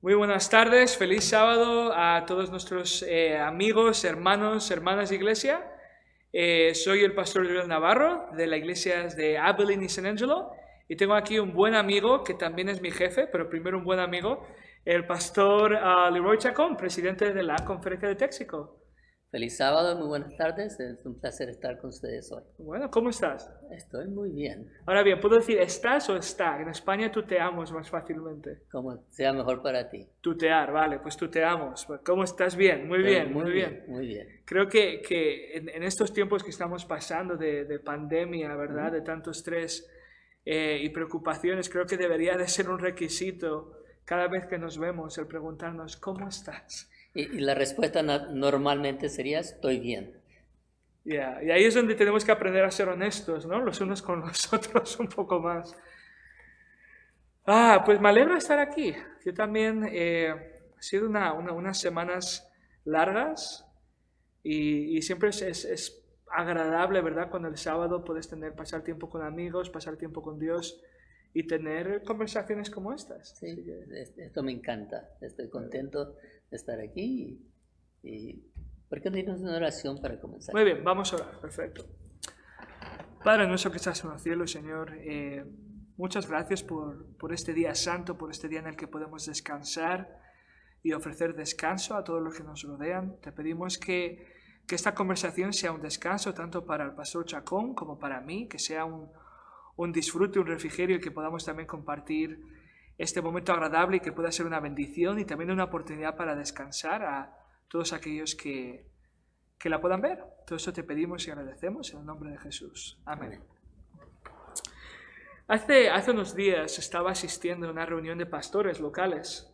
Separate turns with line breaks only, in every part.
Muy buenas tardes, feliz sábado a todos nuestros amigos, hermanos, hermanas de iglesia. Soy el pastor Joel Navarro de la iglesia de Abilene y San Angelo y tengo aquí un buen amigo que también es mi jefe, pero primero un buen amigo, el pastor Leroy Chacón, presidente de la Conferencia de Texaco.
Feliz sábado, muy buenas tardes. Es un placer estar con ustedes hoy.
Bueno, ¿cómo estás?
Estoy muy bien,
Ahora bien, ¿puedo decir estás o está? En España tuteamos más fácilmente.
como sea mejor para ti.
Tutear, vale, pues tuteamos. ¿Cómo estás? Bien, muy
Estoy
bien,
muy
muy
bien,
bien.
muy bien.
Creo que en estos tiempos que estamos pasando de pandemia, ¿verdad?
Ujú.
De tanto estrés y preocupaciones, creo que debería de ser un requisito cada vez que nos vemos el preguntarnos, ¿cómo estás?
Y la respuesta normalmente sería, estoy bien.
Yeah. Y ahí es donde tenemos que aprender a ser honestos, ¿no? Los unos con los otros un poco más. Pues me alegra estar aquí. Yo también, ha sido unas semanas largas. Y siempre es agradable, ¿verdad? Cuando el sábado puedes pasar tiempo con amigos, pasar tiempo con Dios y tener conversaciones como estas. Así
Sí,
que,
esto me encanta. Estoy contento de estar aquí. ¿Por qué no tienes una oración para comenzar?
muy bien, vamos a orar. Perfecto. Padre nuestro que estás en los cielos, Señor, muchas gracias por este día santo, por este día en el que podemos descansar y ofrecer descanso a todos los que nos rodean. Te pedimos que esta conversación sea un descanso tanto para el pastor Chacón como para mí, que sea un disfrute, un refrigerio y que podamos también compartir este momento agradable y que pueda ser una bendición y también una oportunidad para descansar a todos aquellos que la puedan ver. Todo esto te pedimos y agradecemos en el nombre de Jesús. Amén.
Amén.
Hace unos días estaba asistiendo a una reunión de pastores locales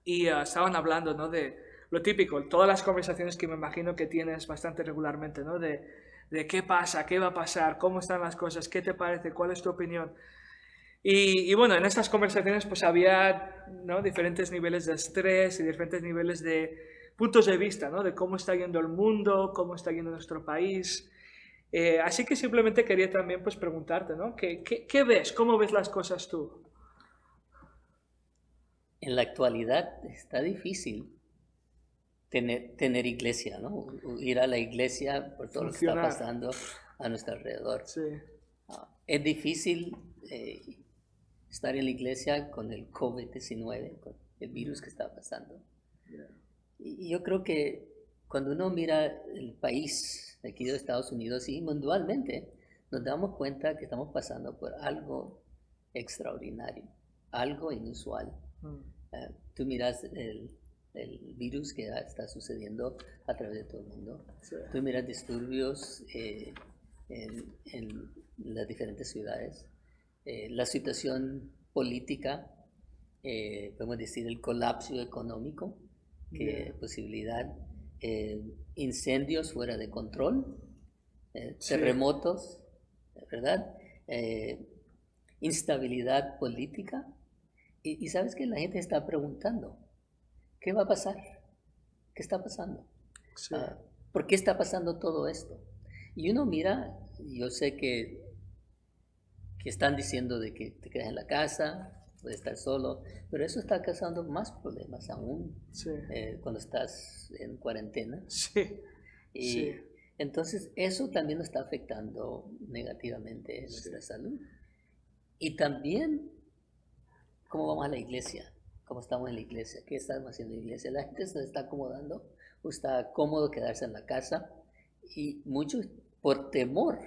y estaban hablando, ¿no? De lo típico, todas las conversaciones que me imagino que tienes bastante regularmente, ¿no? De qué pasa, qué va a pasar, cómo están las cosas, qué te parece, cuál es tu opinión. Y bueno, en estas conversaciones pues había, ¿no? Diferentes niveles de estrés y diferentes niveles de puntos de vista, ¿no? De cómo está yendo el mundo, cómo está yendo nuestro país. Así que simplemente quería también pues preguntarte, ¿no? ¿Qué ves? ¿Cómo ves las cosas tú?
En la actualidad está difícil tener iglesia, ¿no? Ir a la iglesia por todo lo que está
Funcionar.
pasando a nuestro alrededor.
Sí.
Es difícil estar en la iglesia con el COVID-19, con el virus que está pasando.
Yeah.
Y yo creo que cuando uno mira el país de aquí de Estados Unidos, y mundialmente, nos damos cuenta que estamos pasando por algo extraordinario, algo inusual.
Mm.
Tú miras el virus que está sucediendo a través de todo el mundo.
Sí.
Tú miras disturbios en las diferentes ciudades. La situación política, podemos decir el colapso económico, que posibilidad, incendios fuera de control,
Sí.
terremotos, ¿verdad? Instabilidad política. Y sabes que la gente está preguntando, ¿qué va a pasar? ¿Qué está pasando?
Sí.
¿Por qué está pasando todo esto? Y uno mira, yo sé que están diciendo de que te quedas en la casa, puedes estar solo, pero eso está causando más problemas aún
Sí.
cuando estás en cuarentena.
Sí. Sí.
Y entonces eso también nos está afectando negativamente nuestra salud. Y también cómo vamos a la iglesia, cómo estamos en la iglesia, qué estamos haciendo en la iglesia. La gente se está acomodando, o está cómodo quedarse en la casa y muchos por temor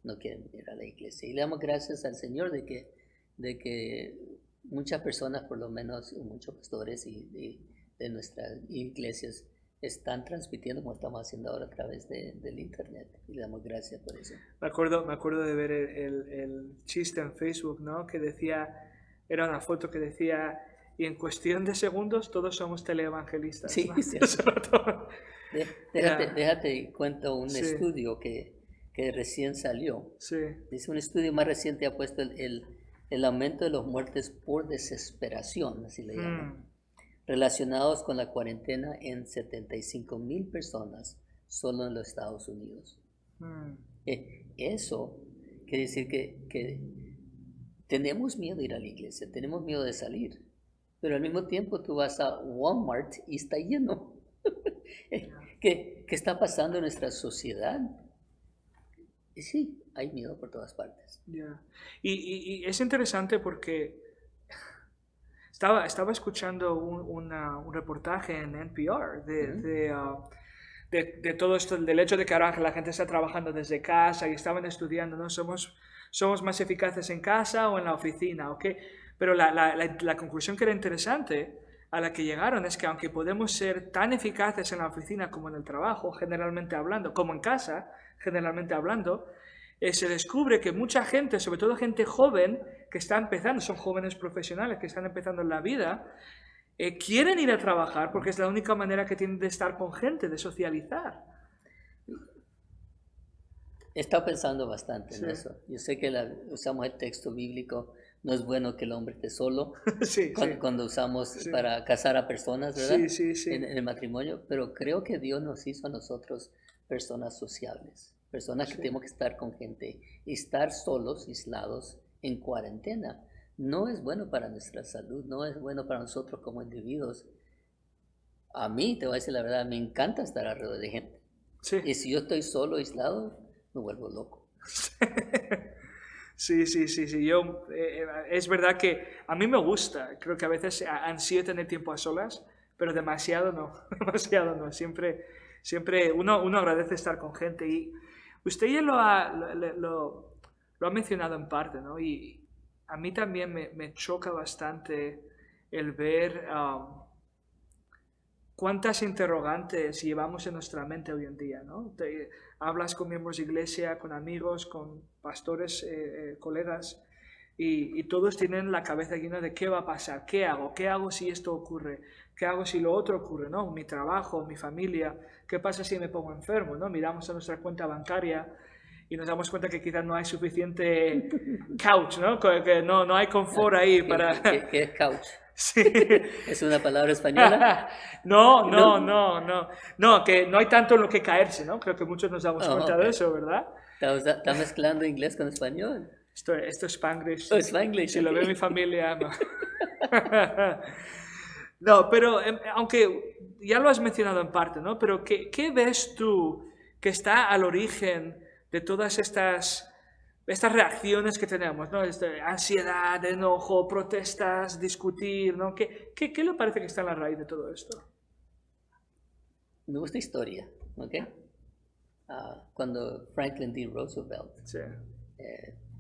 no quieren ir a la iglesia. Y le damos gracias al Señor de que muchas personas, por lo menos muchos pastores y de nuestras iglesias, están transmitiendo como estamos haciendo ahora a través del internet. Y le damos gracias por eso.
Me acuerdo de ver el chiste en Facebook, ¿no? Que decía, era una foto que decía, y en cuestión de segundos todos somos teleevangelistas,
Sí,
¿no?
cierto.
Yeah.
Déjate cuento un
Sí.
estudio que recién salió.
Sí.
Dice un estudio más reciente ha puesto el aumento de las muertes por desesperación, así le llaman, relacionados con la cuarentena en 75,000 personas solo en los Estados Unidos. Eso quiere decir que tenemos miedo de ir a la iglesia, tenemos miedo de salir, Pero al mismo tiempo tú vas a Walmart y está lleno. ¿Qué está pasando en nuestra sociedad? Y sí, hay miedo por todas partes.
Yeah. Y es interesante porque estaba escuchando un reportaje en NPR de todo esto, del hecho de que ahora la gente está trabajando desde casa y estaban estudiando, ¿no? ¿Somos más eficaces en casa o en la oficina? ¿Okay? Pero la conclusión que era interesante a la que llegaron es que aunque podemos ser tan eficaces en la oficina como en el trabajo, generalmente hablando, como en casa, generalmente hablando, se descubre que mucha gente, sobre todo gente joven que está empezando, son jóvenes profesionales que están empezando en la vida, quieren ir a trabajar porque es la única manera que tienen de estar con gente, de socializar.
He estado pensando bastante en
Sí.
eso. Yo sé que usamos el texto bíblico, no es bueno que el hombre esté solo,
Sí,
cuando usamos
Sí.
para casar a personas, ¿verdad?
Sí.
En el matrimonio, pero creo que Dios nos hizo a nosotros personas sociables, personas que tenemos que estar con gente y estar solos, aislados, en cuarentena. No es bueno para nuestra salud, no es bueno para nosotros como individuos. A mí, te voy a decir la verdad, me encanta estar alrededor de gente.
Sí.
Y si yo estoy solo, aislado, me vuelvo loco.
Sí. Yo, es verdad que a mí me gusta. Creo que a veces ansío tener tiempo a solas, pero demasiado no. Demasiado no. Siempre uno agradece estar con gente. Y usted ya lo ha mencionado en parte, ¿no? Y a mí también me choca bastante el ver cuántas interrogantes llevamos en nuestra mente hoy en día, ¿no? Hablas con miembros de iglesia, con amigos, con pastores, colegas, y todos tienen la cabeza llena de qué va a pasar, qué hago si esto ocurre, qué hago si lo otro ocurre, ¿no? Mi trabajo, mi familia, qué pasa si me pongo enfermo, ¿no? Miramos a nuestra cuenta bancaria y nos damos cuenta que quizás no hay suficiente couch, ¿no? Que no hay confort ahí para...
¿Qué es couch?
Sí.
¿Es una palabra española?
No, que no hay tanto en lo que caerse, ¿no? Creo que muchos nos damos cuenta de eso, ¿verdad?
Está mezclando inglés con español.
Esto es Spanglish.
Oh, Spanglish.
Si lo ve mi familia, no. No, pero aunque ya lo has mencionado en parte, ¿no? Pero ¿qué ves tú que está al origen de todas estas reacciones que tenemos, ¿no? Ansiedad, enojo, protestas, discutir, ¿no? ¿Qué le parece que está en la raíz de todo esto?
Me gusta historia, ¿ok? Cuando Franklin D. Roosevelt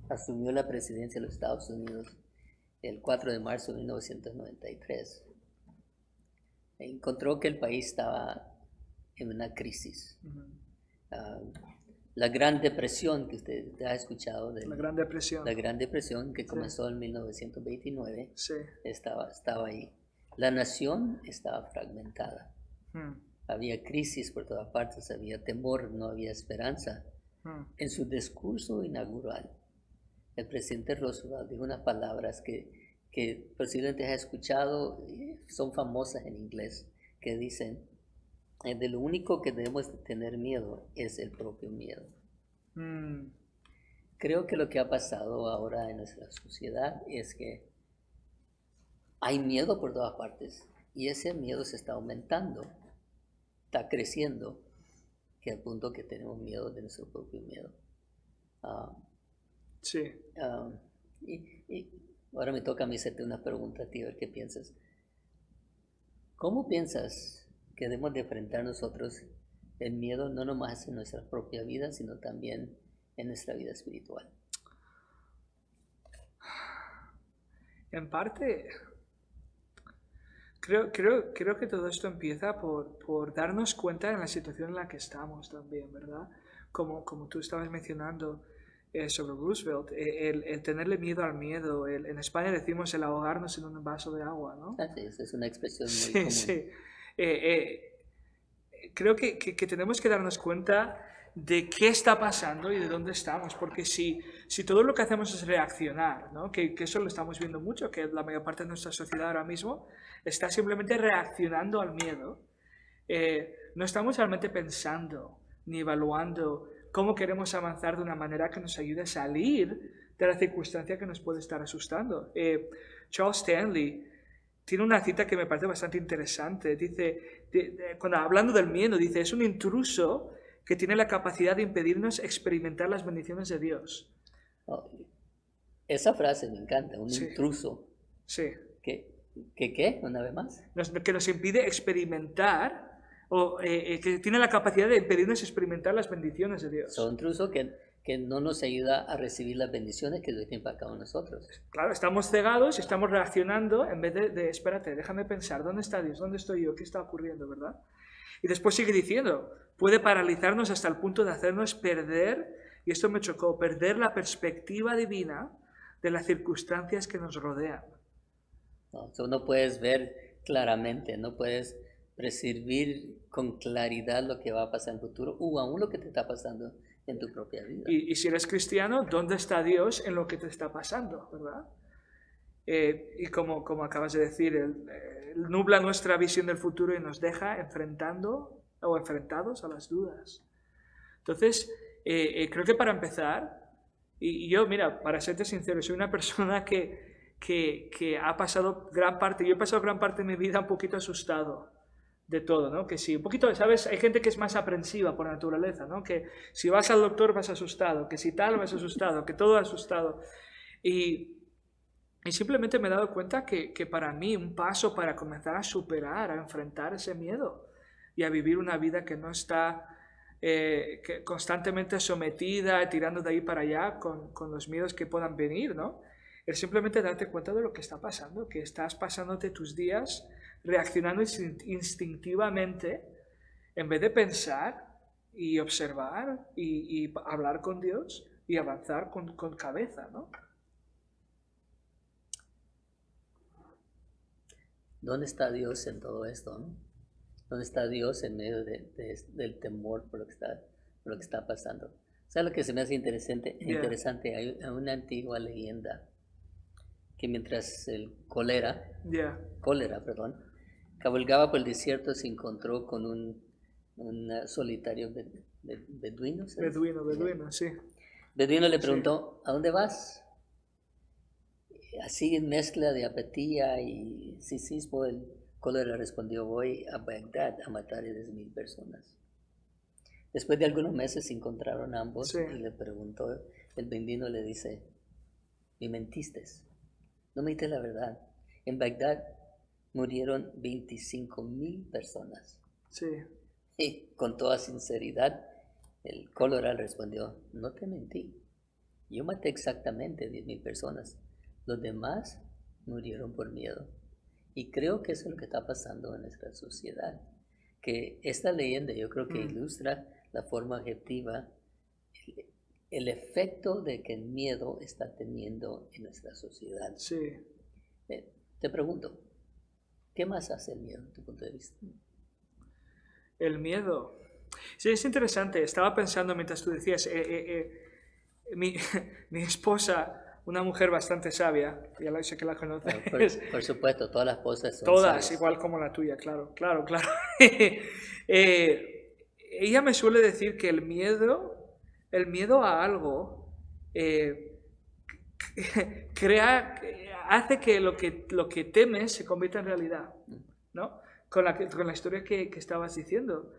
asumió la presidencia de los Estados Unidos el 4 de marzo de 1993, encontró que el país estaba en una crisis. La Gran Depresión, que usted ha escuchado de
la Gran Depresión.
La Gran Depresión, que comenzó en 1929,
sí.
estaba ahí. La nación estaba fragmentada. Había crisis por todas partes, había temor, no había esperanza. En su discurso inaugural, el presidente Roosevelt dijo unas palabras que posiblemente has escuchado, son famosas en inglés, que dicen: de lo único que debemos tener miedo es el propio miedo. Creo que lo que ha pasado ahora en nuestra sociedad es que hay miedo por todas partes y ese miedo se está aumentando, está creciendo, que al punto que tenemos miedo de nuestro propio miedo.
Sí.
Y ahora me toca a mí hacerte una pregunta a ti, a ver qué piensas. ¿Cómo piensas que debemos de enfrentar nosotros el miedo no nomás en nuestra propia vida, sino también en nuestra vida espiritual?
En parte, creo que todo esto empieza por darnos cuenta de la situación en la que estamos también, ¿verdad? Como tú estabas mencionando sobre Roosevelt, el tenerle miedo al miedo. En España decimos el ahogarnos en un vaso de agua, ¿no?
Sí, esa es una expresión muy común.
Sí. Creo que tenemos que darnos cuenta de qué está pasando y de dónde estamos, porque si todo lo que hacemos es reaccionar, ¿no? Que eso lo estamos viendo mucho, que la mayor parte de nuestra sociedad ahora mismo está simplemente reaccionando al miedo, no estamos realmente pensando ni evaluando cómo queremos avanzar de una manera que nos ayude a salir de la circunstancia que nos puede estar asustando. Charles Stanley tiene una cita que me parece bastante interesante. Dice, cuando hablando del miedo, dice, es un intruso que tiene la capacidad de impedirnos experimentar las bendiciones de Dios.
Oh, esa frase me encanta, un
Sí.
intruso.
Sí.
¿Qué? Una vez más.
Que nos impide experimentar, o que tiene la capacidad de impedirnos experimentar las bendiciones de Dios.
Un intruso que no nos ayuda a recibir las bendiciones que Dios tiene para cada uno de nosotros.
Claro, estamos cegados y estamos reaccionando en vez de espérate, déjame pensar, ¿dónde está Dios? ¿Dónde estoy yo? ¿Qué está ocurriendo? ¿Verdad? Y después sigue diciendo, puede paralizarnos hasta el punto de hacernos perder, y esto me chocó, perder la perspectiva divina de las circunstancias que nos rodean.
No puedes ver claramente, no puedes percibir con claridad lo que va a pasar en el futuro o aún lo que te está pasando en tu propia vida.
Y si eres cristiano, ¿dónde está Dios en lo que te está pasando? ¿Verdad? Y como acabas de decir, él nubla nuestra visión del futuro y nos deja enfrentando o enfrentados a las dudas. Entonces, creo que para empezar, y yo, mira, para serte sincero, soy una persona que ha pasado gran parte, yo he pasado gran parte de mi vida un poquito asustado de todo, ¿no? Que sí, un poquito, ¿sabes? Hay gente que es más aprensiva por naturaleza, ¿no? Que si vas al doctor vas asustado, que si tal vas asustado, que todo asustado. Y simplemente me he dado cuenta que para mí un paso para comenzar a superar, a enfrentar ese miedo y a vivir una vida que no está constantemente sometida, tirando de ahí para allá con los miedos que puedan venir, ¿no? Es simplemente darte cuenta de lo que está pasando, que estás pasándote tus días reaccionando instintivamente en vez de pensar y observar y hablar con Dios y avanzar con cabeza, ¿no?
¿Dónde está Dios en todo esto, no? ¿Dónde está Dios en medio del temor por lo que está pasando? ¿Sabes lo que se me hace interesante? Hay una antigua leyenda que mientras el cólera, cabalgaba por el desierto, se encontró con un solitario beduino.
Beduino, sí.
Beduino le preguntó, ¿a dónde vas? Así en mezcla de apatía y cinismo, el cólera respondió, voy a Bagdad a matar a 10,000 personas. Después de algunos meses se encontraron ambos y le preguntó, el beduino le dice, me mentiste, no me dijiste la verdad. En Bagdad murieron 25,000 personas.
Sí.
Y con toda sinceridad, el cólera respondió, no te mentí. Yo maté exactamente 10,000 personas. Los demás murieron por miedo. Y creo que eso es lo que está pasando en nuestra sociedad. Que esta leyenda yo creo que ilustra la forma objetiva el efecto de que el miedo está teniendo en nuestra sociedad.
Sí.
Te pregunto, ¿qué más hace el miedo, desde tu punto de vista?
El miedo. Sí, es interesante. Estaba pensando mientras tú decías, mi esposa, una mujer bastante sabia, ya sé que la conoces.
Por supuesto, todas las esposas son
todas,
sabias.
igual como la tuya, claro. Ella me suele decir que el miedo a algo hace que lo que temes se convierta en realidad, ¿no? Con la historia que estabas diciendo,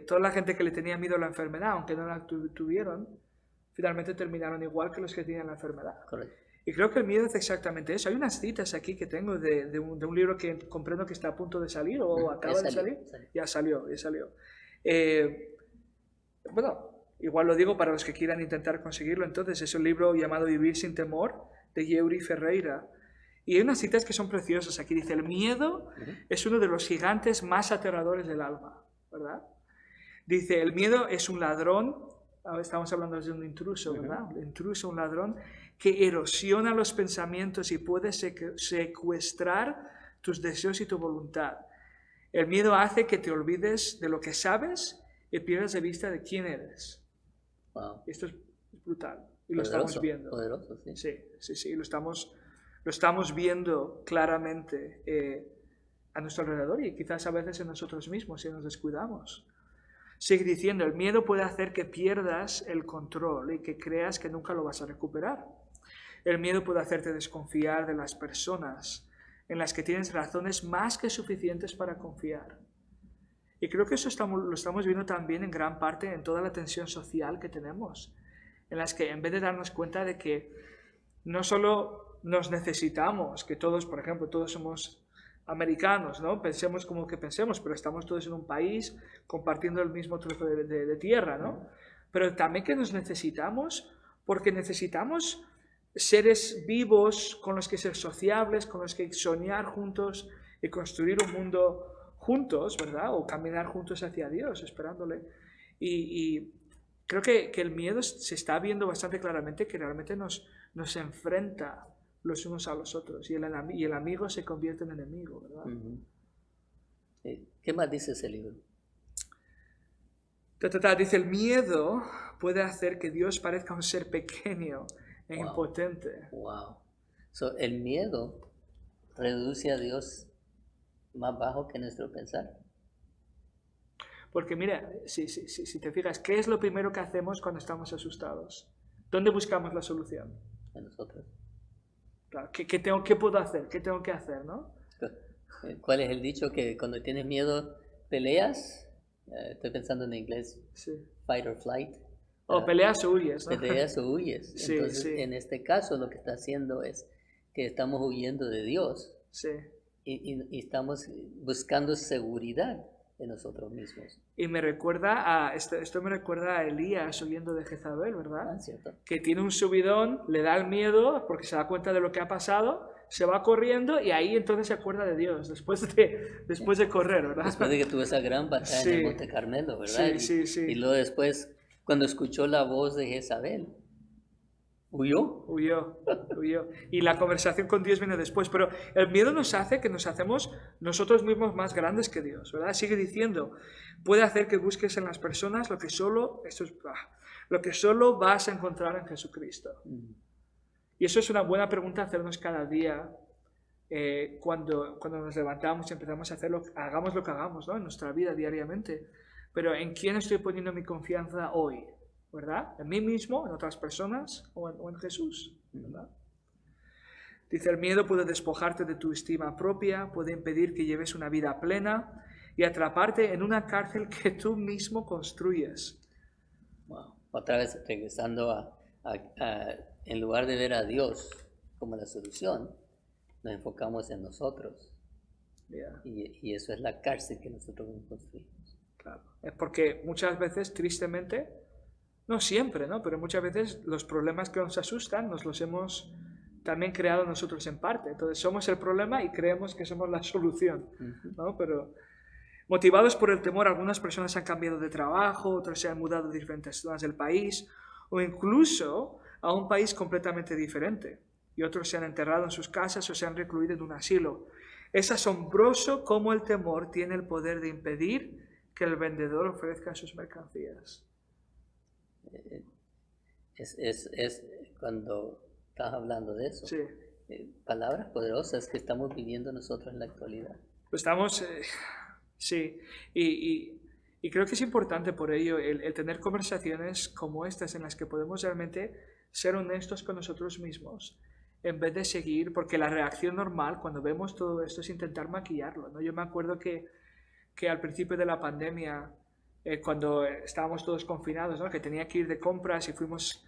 toda la gente que le tenía miedo a la enfermedad, aunque no la tuvieron, finalmente terminaron igual que los que tenían la enfermedad.
Correcto.
Y creo que el miedo es exactamente eso. Hay unas citas aquí que tengo de un libro que comprendo que está a punto de salir o acaba de salir. Ya salió. Bueno, igual lo digo para los que quieran intentar conseguirlo. Entonces, es un libro llamado Vivir sin temor, de Yeuri Ferreira. Y hay unas citas que son preciosas. Aquí dice, el miedo es uno de los gigantes más aterradores del alma, ¿verdad? Dice, el miedo es un ladrón, estamos hablando de un intruso, ¿verdad? Un intruso, un ladrón, que erosiona los pensamientos y puede secuestrar tus deseos y tu voluntad. El miedo hace que te olvides de lo que sabes y pierdas de vista de quién eres.
Wow.
Esto es brutal. Y lo estamos viendo.
Poderoso, sí.
Sí, lo estamos viendo claramente a nuestro alrededor y quizás a veces en nosotros mismos si nos descuidamos. Sigue diciendo, el miedo puede hacer que pierdas el control y que creas que nunca lo vas a recuperar. El miedo puede hacerte desconfiar de las personas en las que tienes razones más que suficientes para confiar. Y creo que eso lo estamos viendo también en gran parte en toda la tensión social que tenemos, en las que en vez de darnos cuenta de que no solo nos necesitamos, que todos, por ejemplo, todos somos americanos, ¿no? Pensemos como que pensemos, pero estamos todos en un país compartiendo el mismo trozo de tierra, ¿no? Pero también que nos necesitamos, porque necesitamos seres vivos con los que ser sociables, con los que soñar juntos y construir un mundo juntos, ¿verdad? O caminar juntos hacia Dios, esperándole. Y creo que el miedo se está viendo bastante claramente, que realmente nos enfrenta los unos a los otros, y el amigo se convierte en enemigo, ¿verdad?
¿Qué más dice ese libro?
Dice, el miedo puede hacer que Dios parezca un ser pequeño e impotente.
Wow. So, el miedo reduce a Dios más bajo que nuestro pensar.
Porque mira, si te fijas, ¿qué es lo primero que hacemos cuando estamos asustados? ¿Dónde buscamos la solución?
En nosotros.
Claro, ¿qué puedo hacer? ¿Qué tengo que hacer, no?
¿Cuál es el dicho? Que cuando tienes miedo, peleas. Estoy pensando en inglés.
Sí.
Fight or flight.
O peleas o huyes, ¿no?
Peleas o huyes.
Sí,
Entonces,
sí.
en este caso, lo que está haciendo es que estamos huyendo de Dios.
Sí.
Y estamos buscando seguridad en nosotros mismos.
Y me recuerda esto me recuerda a Elías huyendo de Jezabel, ¿verdad?
¿Cierto?
Que tiene un subidón, le da el miedo porque se da cuenta de lo que ha pasado, se va corriendo y ahí entonces se acuerda de Dios, después de correr, ¿verdad?
Después de que tuvo esa gran batalla en el Monte Carmelo, ¿verdad?
Sí.
Y luego después, cuando escuchó la voz de Jezabel, huyó.
Y la conversación con Dios viene después. Pero el miedo nos hace que nos hacemos nosotros mismos más grandes que Dios, ¿verdad? Sigue diciendo, puede hacer que busques en las personas lo que solo vas a encontrar en Jesucristo. Y eso es una buena pregunta a hacernos cada día cuando nos levantamos y empezamos a hacerlo, hagamos lo que hagamos, ¿no? En nuestra vida diariamente. Pero ¿en quién estoy poniendo mi confianza hoy? ¿Verdad? ¿En mí mismo, en otras personas o en Jesús? ¿Verdad? Dice, el miedo puede despojarte de tu estima propia, puede impedir que lleves una vida plena y atraparte en una cárcel que tú mismo construyes.
Wow. Otra vez regresando en lugar de ver a Dios como la solución, nos enfocamos en nosotros.
Yeah.
Y eso es la cárcel que nosotros construimos.
Claro. Es porque muchas veces, tristemente, no siempre, ¿no? Pero muchas veces los problemas que nos asustan nos los hemos también creado nosotros en parte. Entonces somos el problema y creemos que somos la solución, ¿no? Pero motivados por el temor, algunas personas han cambiado de trabajo, otros se han mudado a diferentes zonas del país o incluso a un país completamente diferente. Y otros se han enterrado en sus casas o se han recluido en un asilo. Es asombroso cómo el temor tiene el poder de impedir que el vendedor ofrezca sus mercancías.
Es cuando estás hablando de eso.
Sí.
Palabras poderosas que estamos viviendo nosotros en la actualidad.
Estamos, sí, y creo que es importante por ello el tener conversaciones como estas en las que podemos realmente ser honestos con nosotros mismos en vez de seguir, porque la reacción normal cuando vemos todo esto es intentar maquillarlo, ¿no? Yo me acuerdo que al principio de la pandemia, cuando estábamos todos confinados, ¿no? Que tenía que ir de compras y fuimos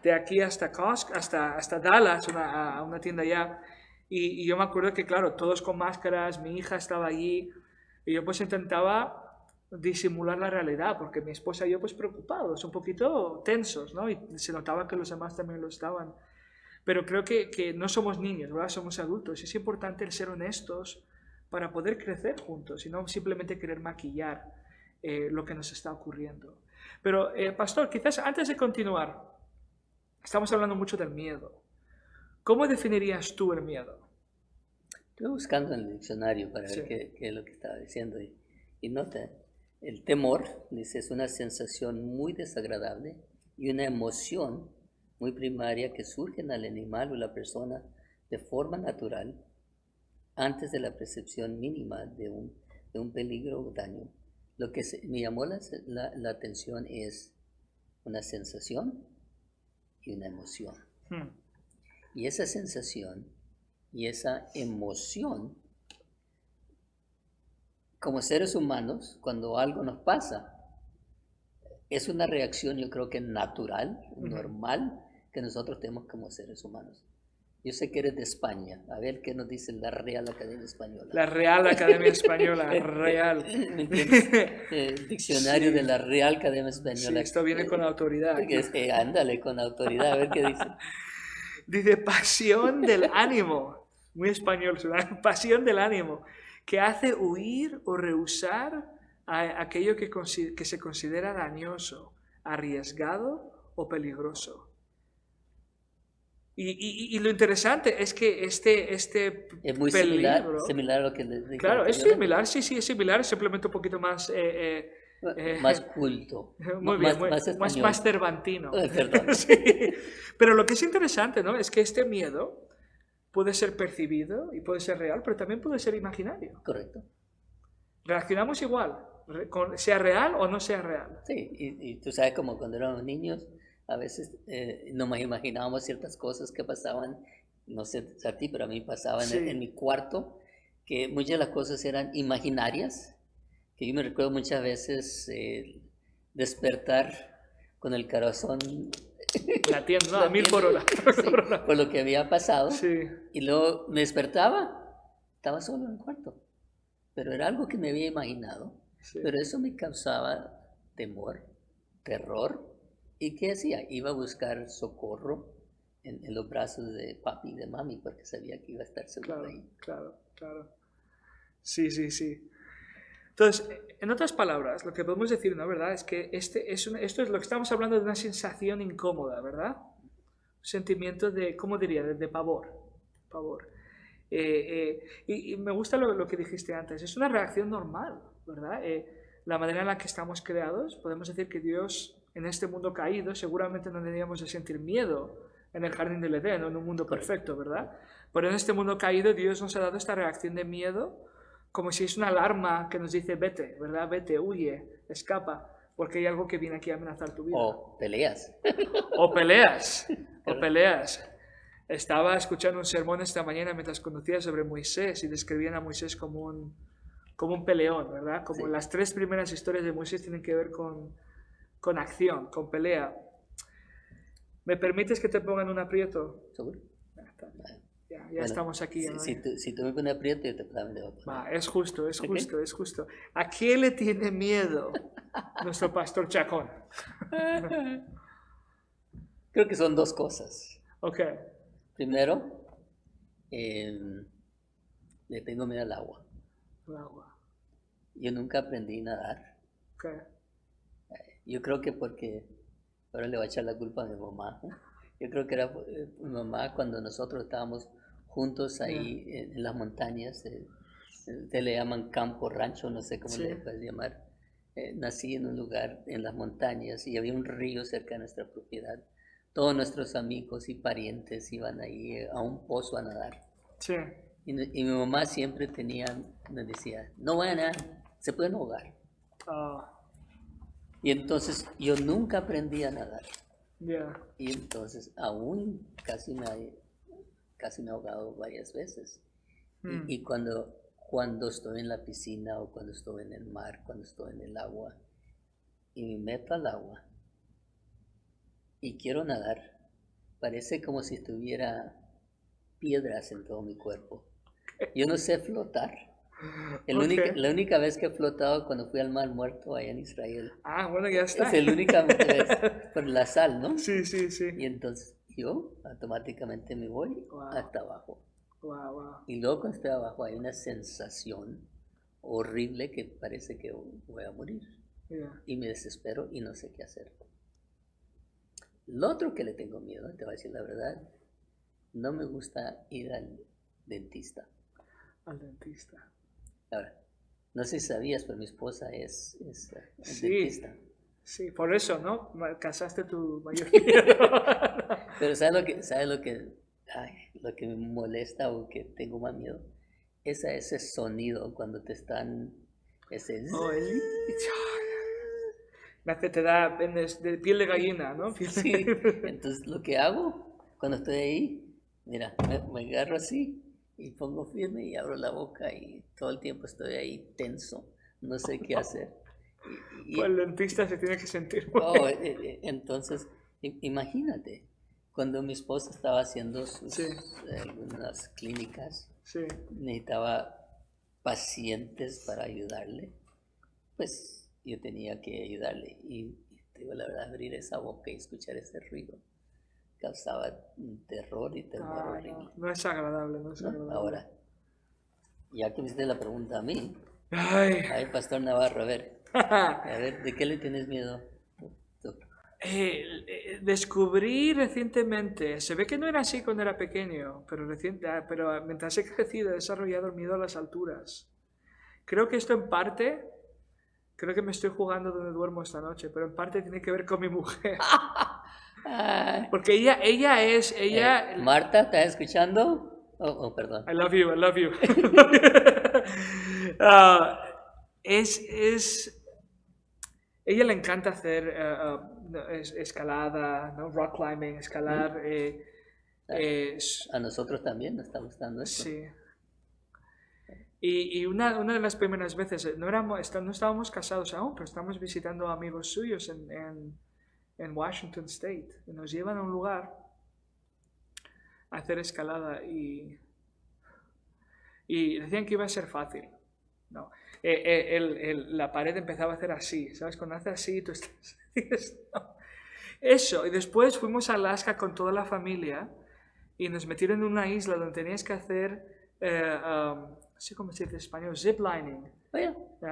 de aquí hasta Costco, hasta Dallas, a una tienda allá, y yo me acuerdo que, claro, todos con máscaras, mi hija estaba allí, y yo pues intentaba disimular la realidad, porque mi esposa y yo pues preocupados, un poquito tensos, ¿no? Y se notaba que los demás también lo estaban. Pero creo que no somos niños, ¿verdad? Somos adultos, y es importante el ser honestos para poder crecer juntos y no simplemente querer maquillar lo que nos está ocurriendo. Pero, pastor, quizás antes de continuar, estamos hablando mucho del miedo. ¿Cómo definirías tú el miedo?
Estoy buscando en el diccionario para ver qué es lo que estaba diciendo. Y nota, el temor, dice, es una sensación muy desagradable y una emoción muy primaria que surge en el animal o la persona de forma natural antes de la percepción mínima de un peligro o daño. Lo que me llamó la atención es una sensación y una emoción. Y esa sensación Y esa emoción, como seres humanos, cuando algo nos pasa, es una reacción, yo creo que natural, normal, que nosotros tenemos como seres humanos. Yo sé que eres de España. A ver qué nos dice la Real Academia Española.
La Real Academia Española, real.
¿Me entiendes? El diccionario
Sí.
de la Real Academia
Sí,
Española.
esto viene con autoridad.
Ándale, con autoridad, a ver qué dice.
Dice pasión del ánimo. Muy español, suena. Pasión del ánimo. Que hace huir o rehusar a aquello que se considera dañoso, arriesgado o peligroso. Y lo interesante es que este
Es muy
peligro,
similar a lo que les dije.
claro, es similar, sí, es similar, es simplemente un poquito más...
más culto.
Muy bien, más cervantino.
Perdón.
Sí. Pero lo que es interesante, ¿no? Es que este miedo puede ser percibido y puede ser real, pero también puede ser imaginario.
Correcto.
Reaccionamos igual, sea real o no sea real.
Sí, y tú sabes como cuando éramos niños, a veces nos imaginábamos ciertas cosas que pasaban, no sé a ti, pero a mí pasaban
Sí.
en mi cuarto, que muchas de las cosas eran imaginarias, que yo me recuerdo muchas veces despertar con el corazón
Latiendo, ¿no? A 1000 por hora.
sí, por lo que había pasado,
Sí.
y luego me despertaba, estaba solo en el cuarto, pero era algo que me había imaginado,
Sí.
pero eso me causaba temor, terror. ¿Y qué hacía? Iba a buscar socorro en los brazos de papi y de mami porque sabía que iba a estar seguro ahí.
Claro. Sí. Entonces, en otras palabras, lo que podemos decir, ¿no? ¿Verdad? Es que esto es lo que estamos hablando de una sensación incómoda, ¿verdad? Un sentimiento de, ¿cómo diría? De pavor. Y me gusta lo que dijiste antes. Es una reacción normal, ¿verdad? La manera en la que estamos creados, podemos decir que Dios, en este mundo caído, seguramente no deberíamos de sentir miedo en el jardín del Edén, en un mundo perfecto, ¿verdad? Pero en este mundo caído Dios nos ha dado esta reacción de miedo como si es una alarma que nos dice vete, ¿verdad? Vete, huye, escapa, porque hay algo que viene aquí a amenazar tu vida.
O peleas.
O peleas. Estaba escuchando un sermón esta mañana mientras conducía sobre Moisés y describían a Moisés como un peleón, ¿verdad? Como
Sí.
las 3 primeras historias de Moisés tienen que ver con acción, con pelea. ¿Me permites que te pongan un aprieto?
¿Seguro?
Ya
Bueno,
estamos aquí. ¿no?
Si tú me pones aprieto, yo también te voy a poner.
Va, es justo. ¿A qué le tiene miedo nuestro pastor Chacón?
Creo que son dos cosas.
Ok.
Primero, le tengo miedo al agua.
El agua.
Yo nunca aprendí a nadar.
Ok.
Yo creo que porque, ahora le voy a echar la culpa a mi mamá. Yo creo que era mi mamá cuando nosotros estábamos juntos ahí en las montañas. Ustedes le llaman campo, rancho, no sé cómo le puedes llamar. Nací en un lugar en las montañas y había un río cerca de nuestra propiedad. Todos nuestros amigos y parientes iban ahí a un pozo a nadar.
Sí.
Y mi mamá siempre nos decía, no vayan a nadar, se pueden ahogar. Y entonces yo nunca aprendí a nadar.
Yeah.
Y entonces aún casi me he ahogado varias veces. Y cuando estoy en la piscina o cuando estoy en el mar, cuando estoy en el agua, y me meto al agua y quiero nadar, parece como si tuviera piedras en todo mi cuerpo. Yo no sé flotar. La única vez que he flotado cuando fui al Mar Muerto allá en Israel.
Bueno, ya está.
Es la única vez por la sal, ¿no?
Sí.
Y entonces yo automáticamente me voy hasta abajo.
Wow.
Y luego cuando estoy abajo hay una sensación horrible que parece que voy a morir.
Yeah.
Y me desespero y no sé qué hacer. Lo otro que le tengo miedo, te voy a decir la verdad, no me gusta ir al dentista.
Al dentista.
Ahora, no sé si sabías, pero mi esposa es dentista.
Sí, por eso, ¿no? Casaste tu mayor miedo.
Pero ¿sabes lo que me molesta o que tengo más miedo? Es a ese sonido cuando te están...
Te da de piel de gallina, ¿no?
Sí, entonces lo que hago cuando estoy ahí, mira, me agarro así y pongo firme y abro la boca y todo el tiempo estoy ahí tenso, no sé qué hacer.
Pues el dentista se tiene que sentir
entonces, imagínate, cuando mi esposa estaba haciendo
Sí.
algunas clínicas,
Sí.
necesitaba pacientes para ayudarle, pues yo tenía que ayudarle y digo la verdad, abrir esa boca y escuchar ese ruido causaba terror y temor horrible.
No es agradable, no es
¿No?
agradable.
Ahora, ya que me hiciste la pregunta a mí,
Ay.
Pastor Navarro, a ver, ¿de qué le tienes miedo tú?
Descubrí recientemente, se ve que no era así cuando era pequeño, pero mientras he crecido he desarrollado el miedo a las alturas. Creo que esto en parte, creo que me estoy jugando donde duermo esta noche, pero en parte tiene que ver con mi mujer. Porque ella
Marta, ¿estás escuchando? Perdón.
I love you. Ella le encanta hacer escalada, ¿no? Rock climbing, escalar.
A nosotros también nos está gustando esto.
Sí. Y una de las primeras veces, no estábamos casados aún, pero estábamos visitando amigos suyos en Washington State. Y nos llevan a un lugar a hacer escalada y decían que iba a ser fácil. No. La pared empezaba a hacer así, ¿sabes? Cuando hace así, tú dices, no. Eso, y después fuimos a Alaska con toda la familia y nos metieron en una isla donde tenías que hacer, no sé cómo se dice en español, ziplining.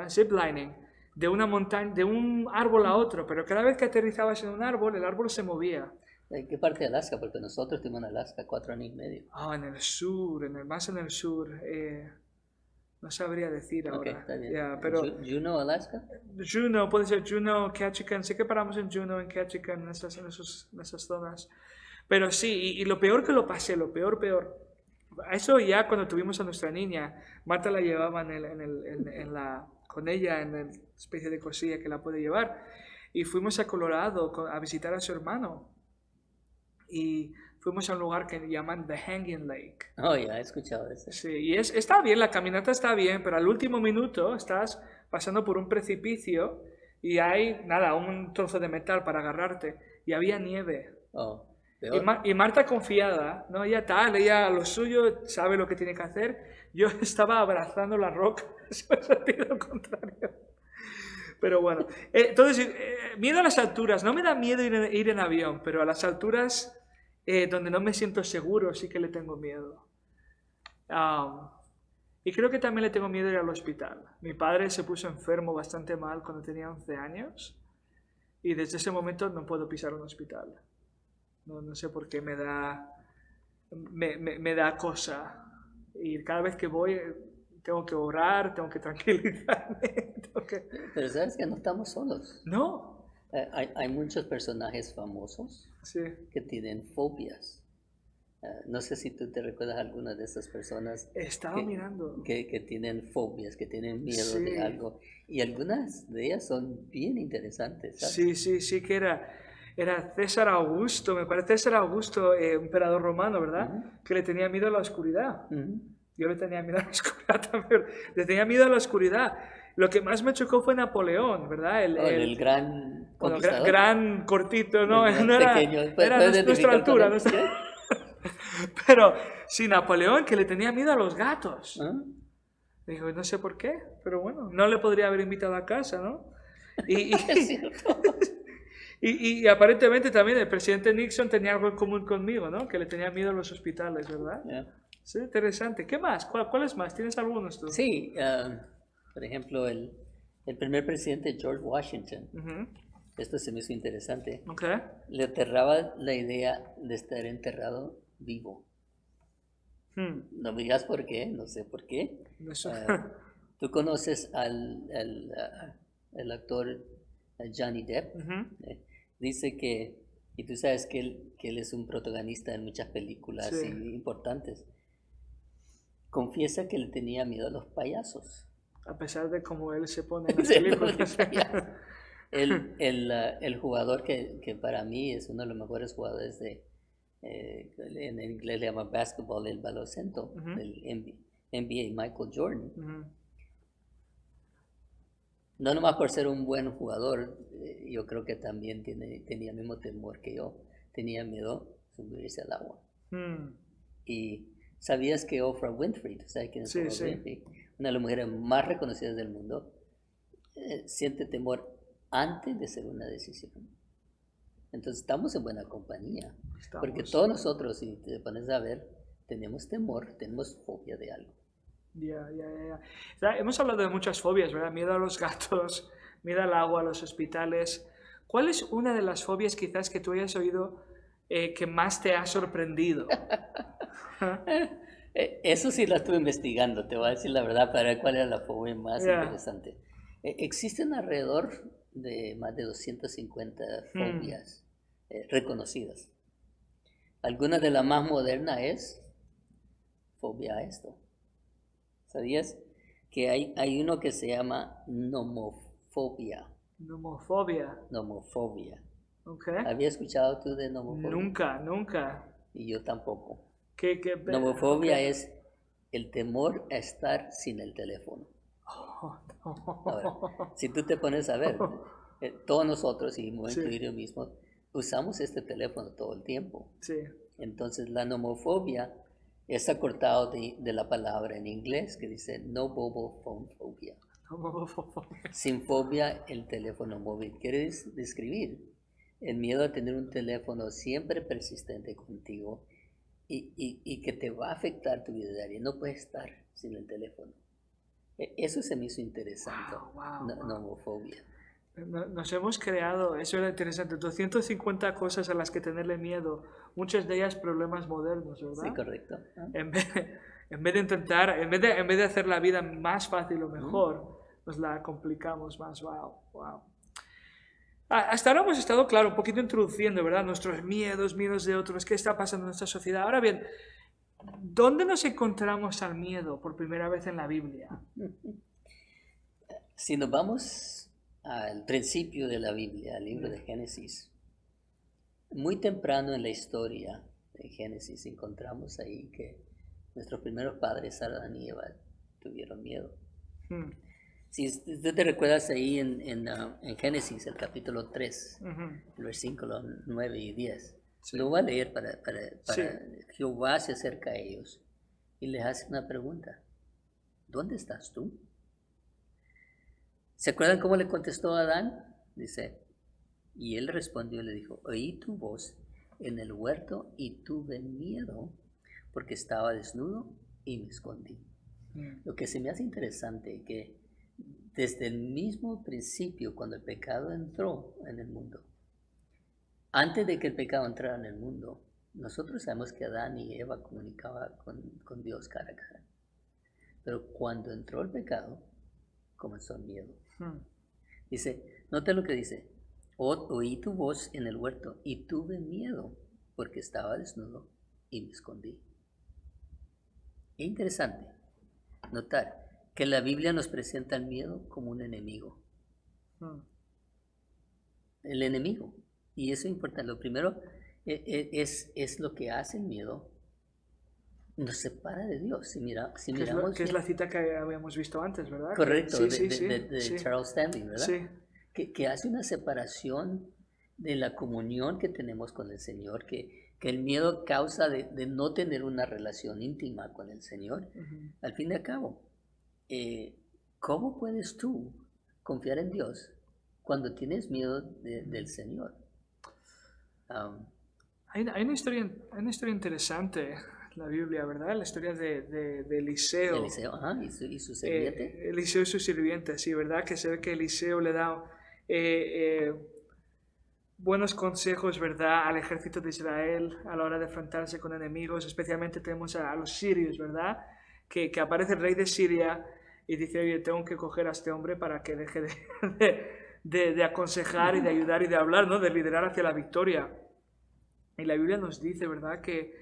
Ziplining, de una montaña, de un árbol a otro, pero cada vez que aterrizabas en un árbol, el árbol se movía.
¿En qué parte de Alaska? Porque nosotros estuvimos en Alaska 4 años y medio.
En el sur, más en el sur. No sabría decir ahora.
Está bien.
Pero
¿Juneau, Alaska?
Juneau, puede ser Juneau, Ketchikan. Sé que paramos en Juneau, en Ketchikan, en esas zonas. Pero sí, y lo peor que lo pasé, lo peor. Eso ya cuando tuvimos a nuestra niña, Marta la llevaba con ella en la especie de cosilla que la puede llevar. Y fuimos a Colorado a visitar a su hermano. Y fuimos a un lugar que llaman The Hanging Lake.
Ya he escuchado eso.
Sí, y está bien, la caminata está bien, pero al último minuto estás pasando por un precipicio y hay, un trozo de metal para agarrarte. Y había nieve. Y Marta confiada, ¿no? Ella a lo suyo sabe lo que tiene que hacer. Yo estaba abrazando la roca, eso es sentido contrario. Pero bueno, entonces, miedo a las alturas. No me da miedo ir en avión, pero a las alturas donde no me siento seguro sí que le tengo miedo. Y creo que también le tengo miedo ir al hospital. Mi padre se puso enfermo bastante mal cuando tenía 11 años y desde ese momento no puedo pisar un hospital. No sé por qué me da cosa. Y cada vez que voy tengo que orar, tengo que tranquilizarme.
Pero sabes que no estamos solos.
No.
Hay muchos personajes famosos que tienen fobias. No sé si tú te recuerdas algunas de esas personas.
Estaba mirando.
Que tienen fobias, que tienen miedo de algo. Y algunas de ellas son bien interesantes, ¿sabes?
Sí, que era César Augusto, me parece César Augusto, emperador romano, ¿verdad? Que le tenía miedo a la oscuridad. Yo le tenía miedo a la oscuridad también. Le tenía miedo a la oscuridad. Lo que más me chocó fue Napoleón, ¿verdad?
El gran conquistador.
Gran cortito, ¿no?
Pequeño.
Era nuestra altura. Pero sí, Napoleón, que le tenía miedo a los gatos. Dijo, no sé por qué, pero bueno, no le podría haber invitado a casa, ¿no? Y aparentemente también el presidente Nixon tenía algo en común conmigo, ¿no? Que le tenía miedo a los hospitales, ¿verdad? Sí, interesante. ¿Qué más? ¿Cuáles más? ¿Tienes algunos tú?
Sí, por ejemplo, el primer presidente George Washington. Esto se me hizo interesante. Le aterraba la idea de estar enterrado vivo. No me digas por qué, no sé por qué. Tú conoces al actor Johnny Depp. Dice que, y tú sabes que él es un protagonista en muchas películas importantes. Confiesa que le tenía miedo a los payasos.
A pesar de cómo él se pone en las películas.
El jugador que para mí es uno de los mejores jugadores de en inglés le llaman basketball, el baloncesto, el NBA, Michael Jordan. No nomás por ser un buen jugador, yo creo que también tenía el mismo temor que yo. Tenía miedo de subirse al agua. Y ¿sabías que Oprah Winfrey, tú sabes quién es Oprah Winfrey? Una de las mujeres más reconocidas del mundo, siente temor antes de hacer una decisión. Entonces estamos en buena compañía. Porque todos nosotros, si te pones a ver, tenemos temor, tenemos fobia de algo.
Ya. Hemos hablado de muchas fobias, ¿verdad? Miedo a los gatos, miedo al agua, a los hospitales. ¿Cuál es una de las fobias quizás que tú hayas oído que más te ha sorprendido?
Eso sí lo estuve investigando, te voy a decir la verdad, para ver cuál era la fobia más interesante. Existen alrededor de más de 250 fobias reconocidas. Alguna de las más modernas es fobia a esto. ¿Sabías que hay uno que se llama nomofobia? Nomofobia.
Okay.
¿Habías escuchado tú de nomofobia?
Nunca.
Y yo tampoco. Nomofobia es el temor a estar sin el teléfono. Ahora, si tú te pones a ver, todos nosotros, y me voy a incluir yo mismo, usamos este teléfono todo el tiempo.
Sí.
Entonces la nomofobia es acortado de la palabra en inglés que dice no mobile phone phobia. Sin fobia el teléfono móvil. Quiere describir el miedo a tener un teléfono siempre persistente contigo y que te va a afectar tu vida diaria. No puedes estar sin el teléfono. Eso se me hizo interesante. Nomofobia.
Nos hemos creado, eso era interesante, 250 cosas a las que tenerle miedo, muchas de ellas problemas modernos, ¿verdad?
Sí, correcto.
En vez de intentar, en vez de hacer la vida más fácil o mejor, nos la complicamos más. Wow. Hasta ahora hemos estado, claro, un poquito introduciendo, ¿verdad? Nuestros miedos de otros, qué está pasando en nuestra sociedad. Ahora bien, ¿dónde nos encontramos al miedo por primera vez en la Biblia?
Si nos vamos al principio de la Biblia, al libro de Génesis, muy temprano en la historia de Génesis encontramos ahí que nuestros primeros padres, Adán y Eva, tuvieron miedo. Si tú te recuerdas ahí en Génesis, el capítulo 3, el versículo 9 y 10, lo voy a leer para Jehová se acerca a ellos y les hace una pregunta: ¿dónde estás tú? ¿Se acuerdan cómo le contestó a Adán? Dice, y él respondió y le dijo, oí tu voz en el huerto y tuve miedo porque estaba desnudo y me escondí. Lo que se me hace interesante es que desde el mismo principio, cuando el pecado entró en el mundo, antes de que el pecado entrara en el mundo, nosotros sabemos que Adán y Eva comunicaban con Dios cara a cara. Pero cuando entró el pecado, comenzó el miedo. Dice, nota lo que dice, oí tu voz en el huerto y tuve miedo porque estaba desnudo y me escondí. Es interesante notar que la Biblia nos presenta el miedo como un enemigo. El enemigo. Y eso es importante. Lo primero es lo que hace el miedo. Nos separa de Dios. Si miramos,
que es la cita que habíamos visto antes, ¿verdad?
Correcto, de Charles Stanley, ¿verdad?
Sí.
Que hace una separación de la comunión que tenemos con el Señor, que el miedo causa de no tener una relación íntima con el Señor. Al fin y al cabo, ¿cómo puedes tú confiar en Dios cuando tienes miedo del Señor?
Hay una historia interesante en la Biblia, ¿verdad? La historia de Eliseo.
Eliseo, y su sirviente.
Eliseo y su sirviente, sí, ¿verdad? Que se ve que Eliseo le da buenos consejos, ¿verdad? Al ejército de Israel a la hora de enfrentarse con enemigos. Especialmente tenemos a los sirios, ¿verdad? Que aparece el rey de Siria y dice, oye, tengo que coger a este hombre para que deje de aconsejar y de ayudar y de hablar, ¿no? De liderar hacia la victoria. Y la Biblia nos dice, ¿verdad? Que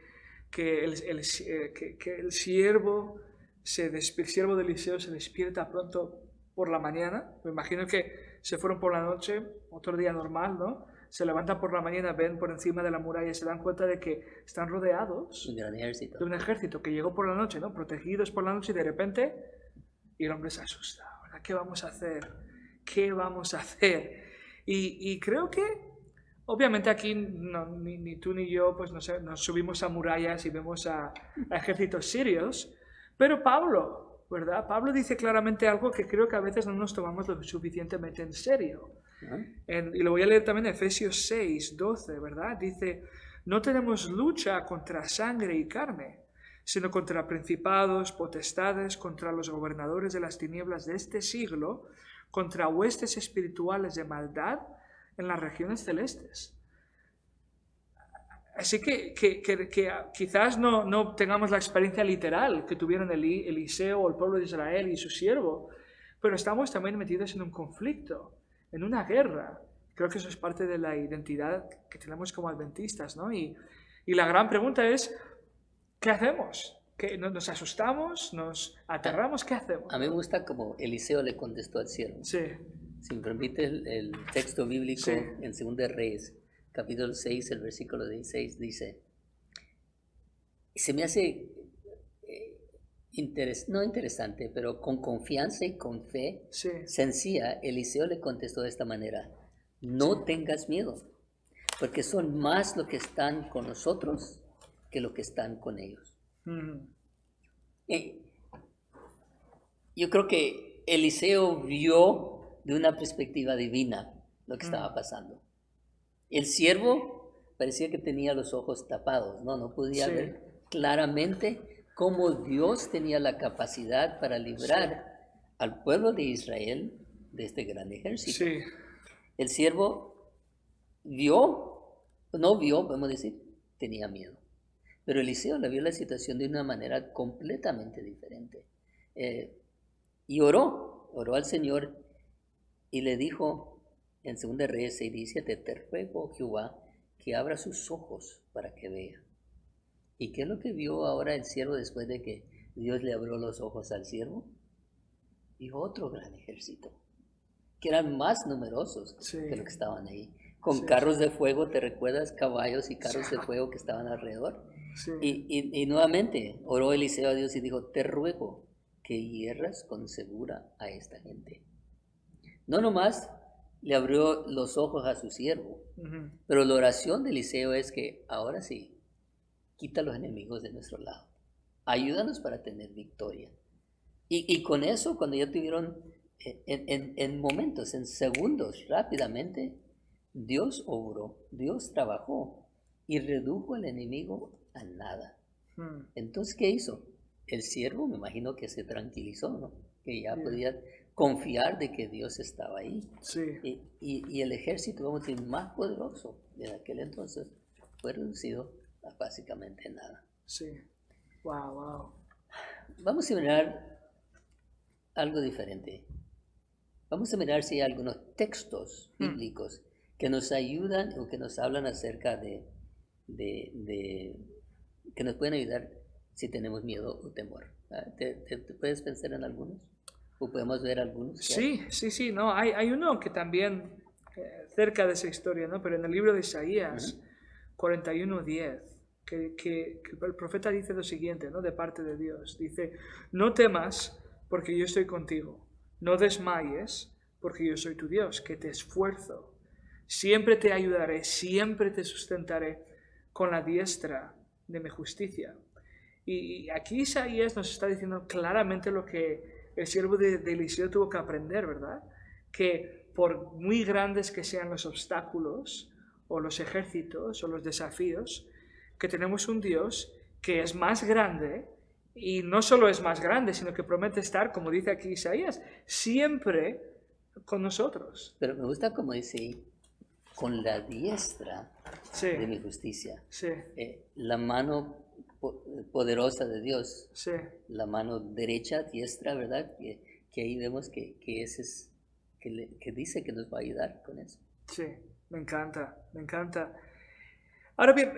el siervo de Eliseo se despierta pronto por la mañana. Me imagino que se fueron por la noche, otro día normal, ¿no? se levantan por la mañana, ven por encima de la muralla y se dan cuenta de que están rodeados
Un gran ejército.
de un ejército que llegó por la noche, ¿no? Protegidos por la noche y de repente, y el hombre se asusta. ¿Verdad? ¿Qué vamos a hacer? ¿Qué vamos a hacer? Y creo que, obviamente aquí ni tú ni yo pues nos subimos a murallas y vemos a ejércitos sirios, pero Pablo, ¿verdad? Pablo dice claramente algo que creo que a veces no nos tomamos lo suficientemente en serio. Y lo voy a leer también en Efesios 6, 12, ¿verdad? Dice, no tenemos lucha contra sangre y carne, sino contra principados, potestades, contra los gobernadores de las tinieblas de este siglo, contra huestes espirituales de maldad en las regiones celestes. Así que quizás no tengamos la experiencia literal que tuvieron Eliseo o el pueblo de Israel y su siervo, pero estamos también metidos en un conflicto, en una guerra. Creo que eso es parte de la identidad que tenemos como adventistas, ¿no? Y la gran pregunta es, ¿qué hacemos? ¿Nos asustamos? ¿Nos aterramos? ¿Qué hacemos?
A mí me gusta como Eliseo le contestó al siervo.
Sí.
Si me permite el texto bíblico
Sí.
en 2 de Reyes, capítulo 6, el versículo 16, dice, se me hace no interesante, pero con confianza y con fe
Sí.
sencilla, Eliseo le contestó de esta manera, no tengas miedo, porque son más los que están con nosotros que los que están con ellos. Yo creo que Eliseo vio de una perspectiva divina lo que estaba pasando. El siervo parecía que tenía los ojos tapados, no podía
Sí.
ver claramente cómo Dios tenía la capacidad para librar al pueblo de Israel de este gran ejército.
Sí.
El siervo no vio, podemos decir, tenía miedo. Pero Eliseo le vio la situación de una manera completamente diferente. Y oró al Señor y le dijo en 2 Reyes 6:17, te ruego, Jehová, que abra sus ojos para que vea. ¿Y qué es lo que vio ahora el siervo después de que Dios le abrió los ojos al siervo? Vio otro gran ejército, que eran más numerosos
Sí.
que los que estaban ahí. Con
Sí.
carros de fuego, ¿te recuerdas? Caballos y carros de fuego que estaban alrededor.
Sí.
Y nuevamente oró Eliseo a Dios y dijo, te ruego que hierras con segura a esta gente. No nomás le abrió los ojos a su siervo, pero la oración de Eliseo es que ahora sí, quita los enemigos de nuestro lado. Ayúdanos para tener victoria. Y con eso, cuando ya tuvieron en momentos, en segundos, rápidamente, Dios obró, Dios trabajó y redujo al enemigo a nada. Entonces, ¿qué hizo? El siervo, me imagino que se tranquilizó, ¿no? Que ya podía confiar de que Dios estaba ahí.
Sí.
Y el ejército, vamos a decir, más poderoso de aquel entonces fue reducido a básicamente nada.
Sí. Wow.
Vamos a mirar algo diferente. Vamos a mirar si hay algunos textos bíblicos que nos ayudan o que nos hablan acerca de que nos pueden ayudar si tenemos miedo o temor. ¿Te puedes pensar en algunos? ¿O podemos ver algunos?
Sí. No, hay uno que también, cerca de esa historia, ¿no? Pero en el libro de Isaías 41:10, que el profeta dice lo siguiente, ¿no? De parte de Dios. Dice, no temas porque yo estoy contigo. No desmayes porque yo soy tu Dios, que te esfuerzo. Siempre te ayudaré, siempre te sustentaré con la diestra de mi justicia. Y aquí Isaías nos está diciendo claramente lo que el siervo de Eliseo tuvo que aprender, ¿verdad? Que por muy grandes que sean los obstáculos, o los ejércitos, o los desafíos, que tenemos un Dios que es más grande, y no solo es más grande, sino que promete estar, como dice aquí Isaías, siempre con nosotros.
Pero me gusta como dice, con la diestra de mi justicia.
Sí.
La mano poderosa de Dios.
Sí.
La mano derecha, diestra, ¿verdad? Que ahí vemos que ese es, que dice que nos va a ayudar con eso.
Sí, me encanta. Ahora bien,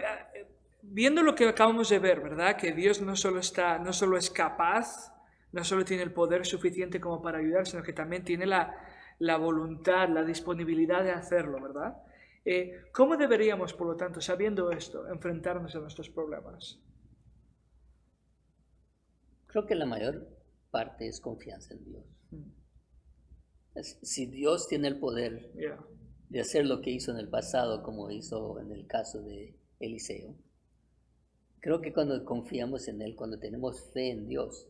viendo lo que acabamos de ver, ¿verdad? Que Dios no solo es capaz, no solo tiene el poder suficiente como para ayudar, sino que también tiene la voluntad, la disponibilidad de hacerlo, ¿verdad? ¿Cómo deberíamos, por lo tanto, sabiendo esto, enfrentarnos a nuestros problemas?
Creo que la mayor parte es confianza en Dios.
Mm.
Si Dios tiene el poder
Yeah.
de hacer lo que hizo en el pasado, como hizo en el caso de Eliseo, creo que cuando confiamos en Él, cuando tenemos fe en Dios,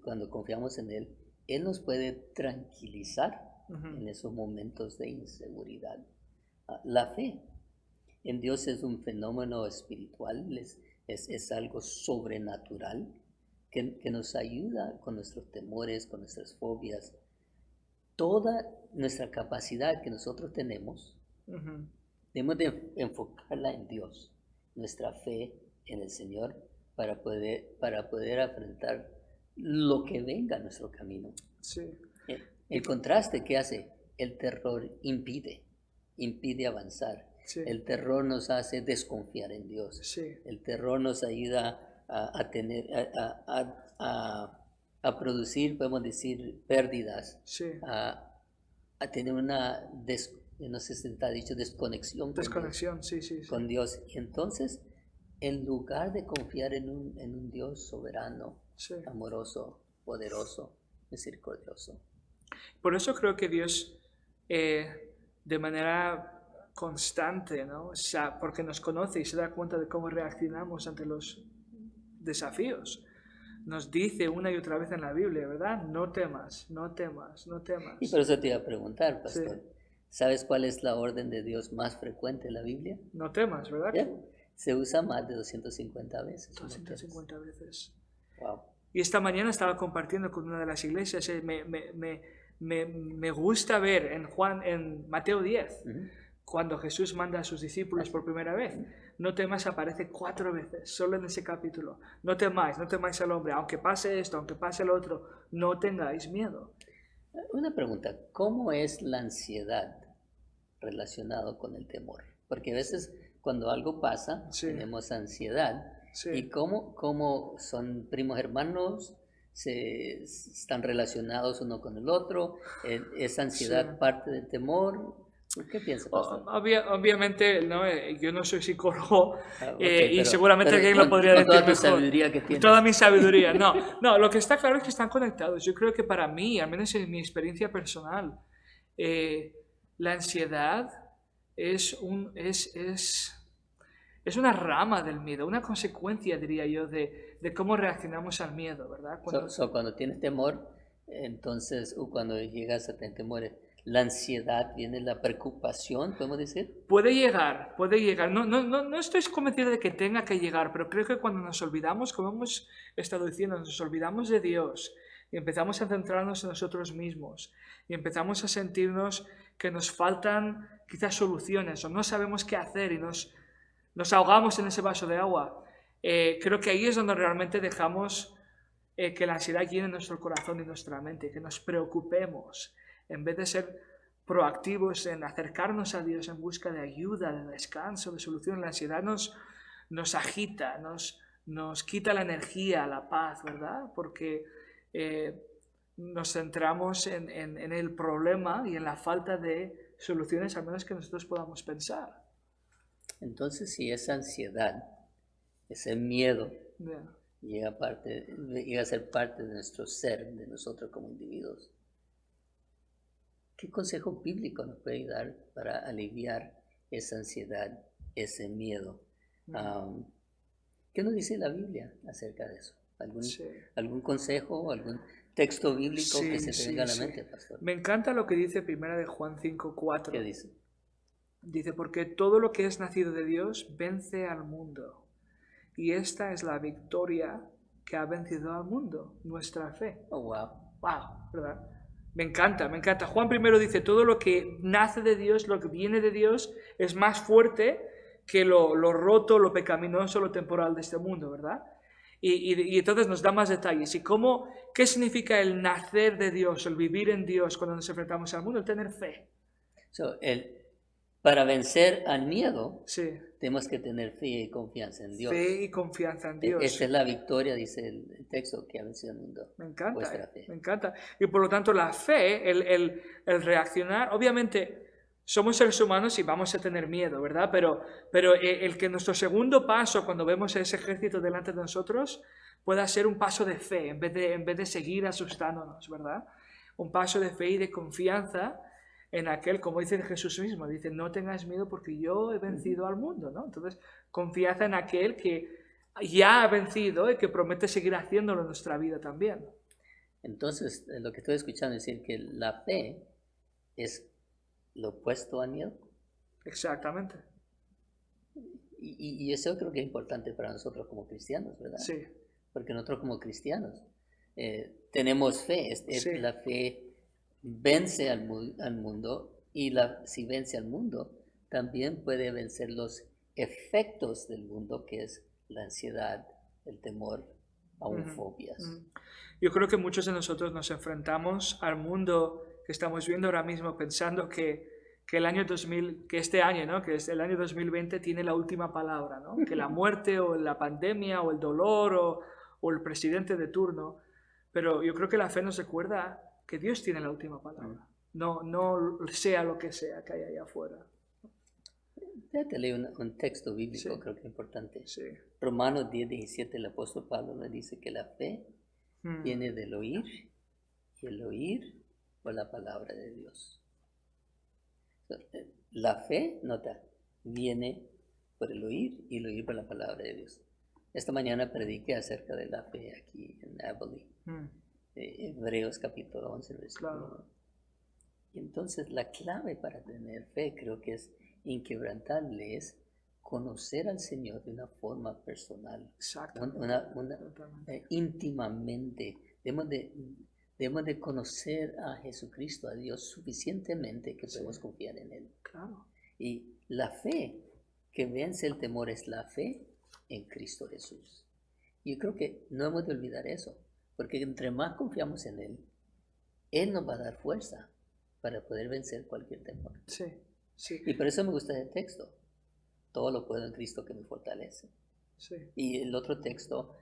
cuando confiamos en Él nos puede tranquilizar en esos momentos de inseguridad. La fe en Dios es un fenómeno espiritual, es algo sobrenatural que nos ayuda con nuestros temores, con nuestras fobias. Toda nuestra capacidad que nosotros tenemos, debemos de enfocarla en Dios, nuestra fe en el Señor, para poder afrontar lo que venga a nuestro camino.
Sí.
El contraste que hace, el terror impide avanzar.
Sí.
El terror nos hace desconfiar en Dios.
Sí.
El terror nos ayuda a producir, podemos decir, pérdidas,
Sí.
a tener una, no sé si está dicho, desconexión
Desconexión, sí, sí, sí.
con Dios. Y entonces, en lugar de confiar en un Dios soberano,
Sí.
amoroso, poderoso, misericordioso.
Por eso creo que Dios, de manera constante, ¿no? Porque nos conoce y se da cuenta de cómo reaccionamos ante los desafíos, nos dice una y otra vez en la Biblia, ¿verdad? No temas, no temas, no temas.
Y por eso te iba a preguntar, pastor,
Sí.
¿sabes cuál es la orden de Dios más frecuente en la Biblia?
No temas, ¿verdad?
¿Ya? Se usa más de 250 veces.
250 veces.
Wow.
Y esta mañana estaba compartiendo con una de las iglesias, me gusta ver en Mateo 10, cuando Jesús manda a sus discípulos por primera vez, no temas aparece 4 veces, solo en ese capítulo. No temáis al hombre, aunque pase esto, aunque pase lo otro, no tengáis miedo.
Una pregunta, ¿cómo es la ansiedad relacionada con el temor? Porque a veces cuando algo pasa,
Sí.
tenemos ansiedad.
Sí.
¿Y cómo son primos hermanos? ¿Están relacionados uno con el otro? ¿Es ansiedad
Sí.
parte del temor? ¿Qué piensa, pastor?
Obviamente, ¿no? Yo no soy psicólogo
Okay,
y seguramente alguien lo podría
con
decir
toda tu
mejor.
sabiduría que tienes.
Toda mi sabiduría, no, lo que está claro es que están conectados. Yo creo que para mí, al menos en mi experiencia personal, la ansiedad es una rama del miedo, una consecuencia, diría yo, de cómo reaccionamos al miedo, ¿verdad?
Cuando tienes temor, entonces, cuando llegas a tener temores, la ansiedad viene, la preocupación, podemos decir.
Puede llegar. No estoy convencido de que tenga que llegar, pero creo que cuando nos olvidamos, como hemos estado diciendo, nos olvidamos de Dios y empezamos a centrarnos en nosotros mismos y empezamos a sentirnos que nos faltan quizás soluciones o no sabemos qué hacer y nos ahogamos en ese vaso de agua. Creo que ahí es donde realmente dejamos que la ansiedad llene nuestro corazón y nuestra mente, que nos preocupemos en vez de ser proactivos en acercarnos a Dios en busca de ayuda, de descanso, de solución. La ansiedad nos agita, nos quita la energía, la paz, ¿verdad? Porque nos centramos en el problema y en la falta de soluciones, al menos que nosotros podamos pensar.
Entonces, si esa ansiedad, ese miedo,
Yeah.
llega a ser parte de nuestro ser, de nosotros como individuos, ¿qué consejo bíblico nos puede dar para aliviar esa ansiedad, ese miedo? ¿Qué nos dice la Biblia acerca de eso? ¿Algún consejo, algún texto bíblico que se te venga a la mente, pastor?
Me encanta lo que dice 1 de Juan 5:4.
¿Qué dice?
Dice, porque todo lo que es nacido de Dios vence al mundo. Y esta es la victoria que ha vencido al mundo, nuestra fe.
Oh, wow.
Wow, ¿verdad? Me encanta, me encanta. Juan primero dice, todo lo que nace de Dios, lo que viene de Dios, es más fuerte que lo roto, lo pecaminoso, lo temporal de este mundo, ¿verdad? Y entonces nos da más detalles. ¿Y qué significa el nacer de Dios, el vivir en Dios cuando nos enfrentamos al mundo? El tener fe.
Para vencer al miedo,
sí,
tenemos que tener fe y confianza en Dios.
Fe y confianza en Dios.
Esta es la victoria, dice el texto, que ha vencido al mundo.
Me encanta,
fe.
Me encanta. Y por lo tanto la fe, el reaccionar, obviamente somos seres humanos y vamos a tener miedo, ¿verdad? Pero el que nuestro segundo paso, cuando vemos ese ejército delante de nosotros, pueda ser un paso de fe, en vez de seguir asustándonos, ¿verdad? Un paso de fe y de confianza en aquel, como dice Jesús mismo, dice, no tengáis miedo porque yo he vencido al mundo, ¿no? Entonces, confianza en aquel que ya ha vencido y que promete seguir haciéndolo en nuestra vida también.
Entonces, lo que estoy escuchando es decir que la fe es lo opuesto al miedo.
Exactamente.
Y eso creo que es importante para nosotros como cristianos, ¿verdad?
Sí.
Porque nosotros como cristianos tenemos fe.
Sí.
La fe vence al mundo y si vence al mundo, también puede vencer los efectos del mundo, que es la ansiedad, el temor, aún fobias.
Yo creo que muchos de nosotros nos enfrentamos al mundo que estamos viendo ahora mismo pensando que el año 2000, que este año, ¿no? Que es el año 2020 tiene la última palabra, ¿no? Que la muerte o la pandemia o el dolor o el presidente de turno. Pero yo creo que la fe nos recuerda que Dios tiene la última palabra. No sea lo que sea que hay allá afuera.
Te leo un texto bíblico,
Sí.
creo que es importante.
Sí.
Romanos 10:17, el apóstol Pablo nos dice que la fe viene del oír, y el oír por la palabra de Dios. La fe, nota, viene por el oír y el oír por la palabra de Dios. Esta mañana prediqué acerca de la fe aquí en Abilene, Hebreos capítulo 11, versículo 1.
Claro.
Y entonces la clave para tener fe, creo que es inquebrantable, es conocer al Señor de una forma personal, íntimamente. Debemos de conocer a Jesucristo, a Dios, suficientemente que podemos confiar en Él.
Claro.
Y la fe que vence el temor es la fe en Cristo Jesús. Y yo creo que no hemos de olvidar eso, porque entre más confiamos en Él, Él nos va a dar fuerza para poder vencer cualquier temor.
Sí, sí.
Y por eso me gusta ese texto. Todo lo puedo en Cristo que me fortalece.
Sí.
Y el otro texto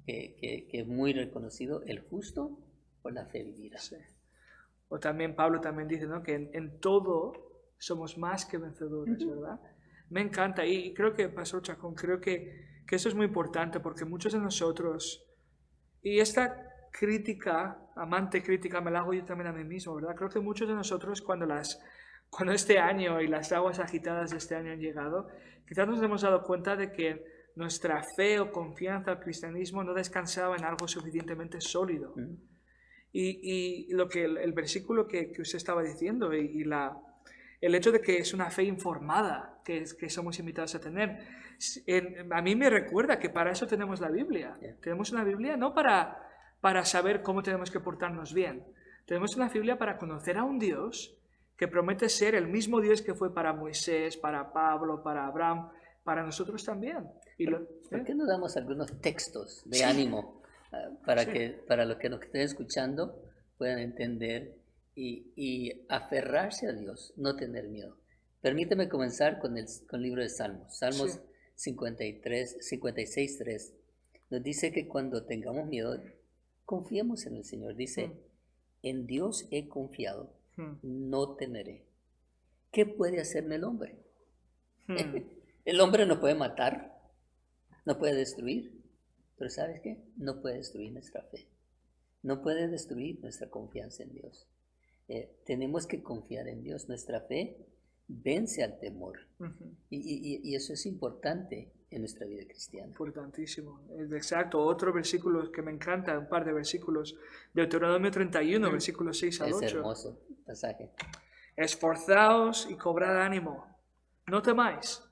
que es muy reconocido, el justo por la fe vivirá.
Sí. O también Pablo también dice, ¿no? Que en todo somos más que vencedores, ¿verdad? Me encanta y creo que, Pastor Chacón, creo que eso es muy importante porque muchos de nosotros, y esta crítica, amante crítica, me la hago yo también a mí mismo, ¿verdad? Creo que muchos de nosotros cuando este año y las aguas agitadas de este año han llegado, quizás nos hemos dado cuenta de que nuestra fe o confianza al cristianismo no descansaba en algo suficientemente sólido. Y lo que el versículo que usted estaba diciendo el hecho de que es una fe informada que somos invitados a tener, a mí me recuerda que para eso tenemos la Biblia. Tenemos una Biblia no para saber cómo tenemos que portarnos bien. Tenemos una Biblia para conocer a un Dios que promete ser el mismo Dios que fue para Moisés, para Pablo, para Abraham, para nosotros también.
¿Por qué no damos algunos textos de ánimo para los que nos estén escuchando puedan entender y aferrarse a Dios, no tener miedo? Permíteme comenzar con el libro de Salmos. Salmos 56:3 nos dice que cuando tengamos miedo, confiemos en el Señor. Dice, en Dios he confiado, no temeré. ¿Qué puede hacerme el hombre? El hombre no puede matar, no puede destruir, pero ¿sabes qué? No puede destruir nuestra fe, no puede destruir nuestra confianza en Dios. Tenemos que confiar en Dios. Nuestra fe vence al temor y eso es importante en nuestra vida cristiana.
Importantísimo, exacto. Otro versículo que me encanta, un par de versículos, Deuteronomio 31, versículos 6 al 8.
Es hermoso pasaje.
Esforzaos y cobrad ánimo, no temáis,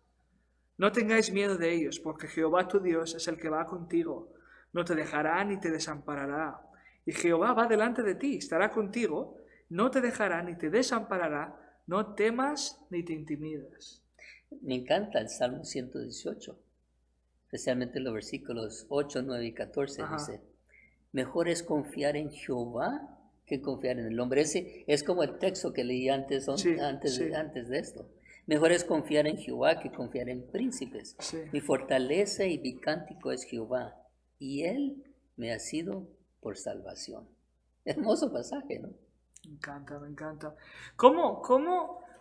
no tengáis miedo de ellos, porque Jehová tu Dios es el que va contigo, no te dejará ni te desamparará. Y Jehová va delante de ti, estará contigo, no te dejará ni te desamparará, no temas ni te intimides.
Me encanta el Salmo 118, especialmente los versículos 8, 9 y 14. Dice, mejor es confiar en Jehová que confiar en el hombre. Ese es como el texto que leí antes de esto. Mejor es confiar en Jehová que confiar en príncipes. Mi fortaleza y mi cántico es Jehová, y Él me ha sido por salvación. Hermoso pasaje, ¿no?
Me encanta, me encanta. ¿Cómo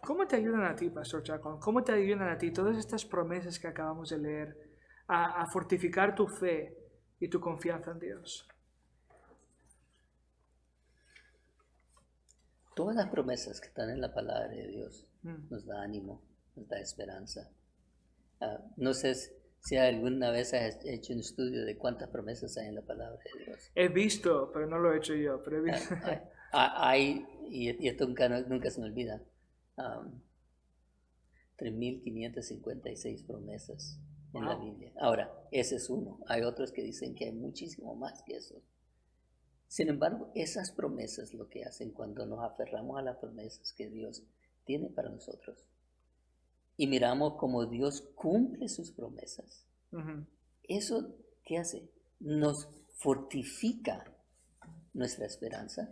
¿Cómo te ayudan a ti, Pastor Chacón? ¿Cómo te ayudan a ti todas estas promesas que acabamos de leer a fortificar tu fe y tu confianza en Dios?
Todas las promesas que están en la palabra de Dios nos da ánimo, nos da esperanza. No sé si alguna vez has hecho un estudio de cuántas promesas hay en la palabra de Dios.
He visto, pero no lo he hecho yo, pero he visto.
Hay, y esto nunca se me olvida, 3.556 promesas en la Biblia. Ahora, ese es uno. Hay otros que dicen que hay muchísimo más que eso. Sin embargo, esas promesas lo que hacen cuando nos aferramos a las promesas que Dios tiene para nosotros y miramos cómo Dios cumple sus promesas, eso, ¿qué hace? Nos fortifica nuestra esperanza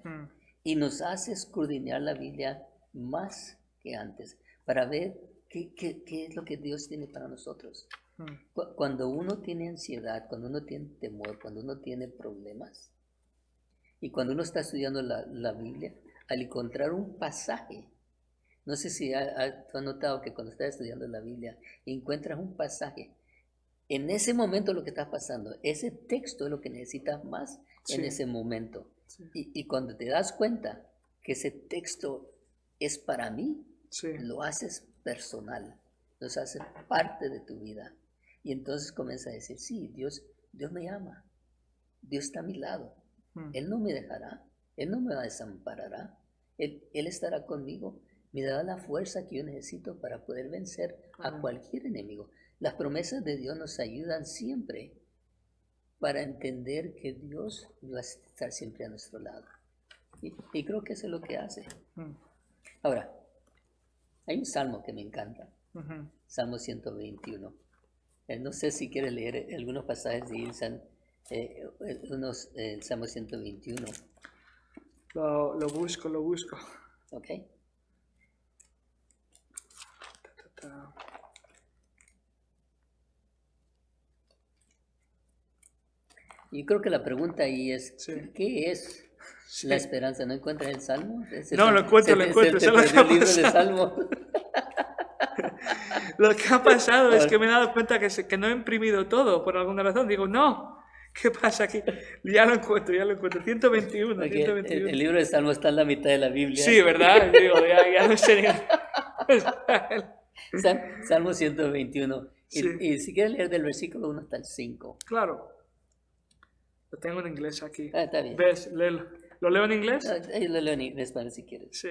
y nos hace escudriñar la Biblia más que antes para ver qué es lo que Dios tiene para nosotros. Cuando uno tiene ansiedad, cuando uno tiene temor, cuando uno tiene problemas, y cuando uno está estudiando la Biblia, al encontrar un pasaje, no sé si tú has notado que cuando estás estudiando la Biblia, encuentras un pasaje, en ese momento lo que está pasando, ese texto es lo que necesitas más en ese momento. Sí. Y cuando te das cuenta que ese texto es para mí, lo haces personal, lo haces parte de tu vida. Y entonces comienza a decir, sí, Dios me ama, Dios está a mi lado. Él no me dejará, Él no me desamparará, Él estará conmigo, me dará la fuerza que yo necesito para poder vencer a cualquier enemigo. Las promesas de Dios nos ayudan siempre para entender que Dios va a estar siempre a nuestro lado. Y creo que eso es lo que hace. Ahora, hay un salmo que me encanta, Salmo 121. No sé si quieres leer algunos pasajes de Ilsan. El Salmo 121.
Lo busco.
Ok. Yo creo que la pregunta ahí es, ¿qué es la esperanza? ¿No encuentras el Salmo?
No, lo encuentro.
El libro de Salmo.
Lo que ha pasado es que me he dado cuenta que no he imprimido todo por alguna razón. Digo, no, ¿qué pasa aquí? Ya lo encuentro. 121.
El libro de Salmo está en la mitad de la Biblia.
Sí, ¿verdad? Digo, ya no sé.
Salmo 121.
Sí.
Y si quieres leer del versículo 1 hasta el 5.
Claro. Lo tengo en inglés aquí.
Está bien.
¿Ves? Léelo. ¿Lo leo en inglés?
Lo leo en español si quieres.
Sí.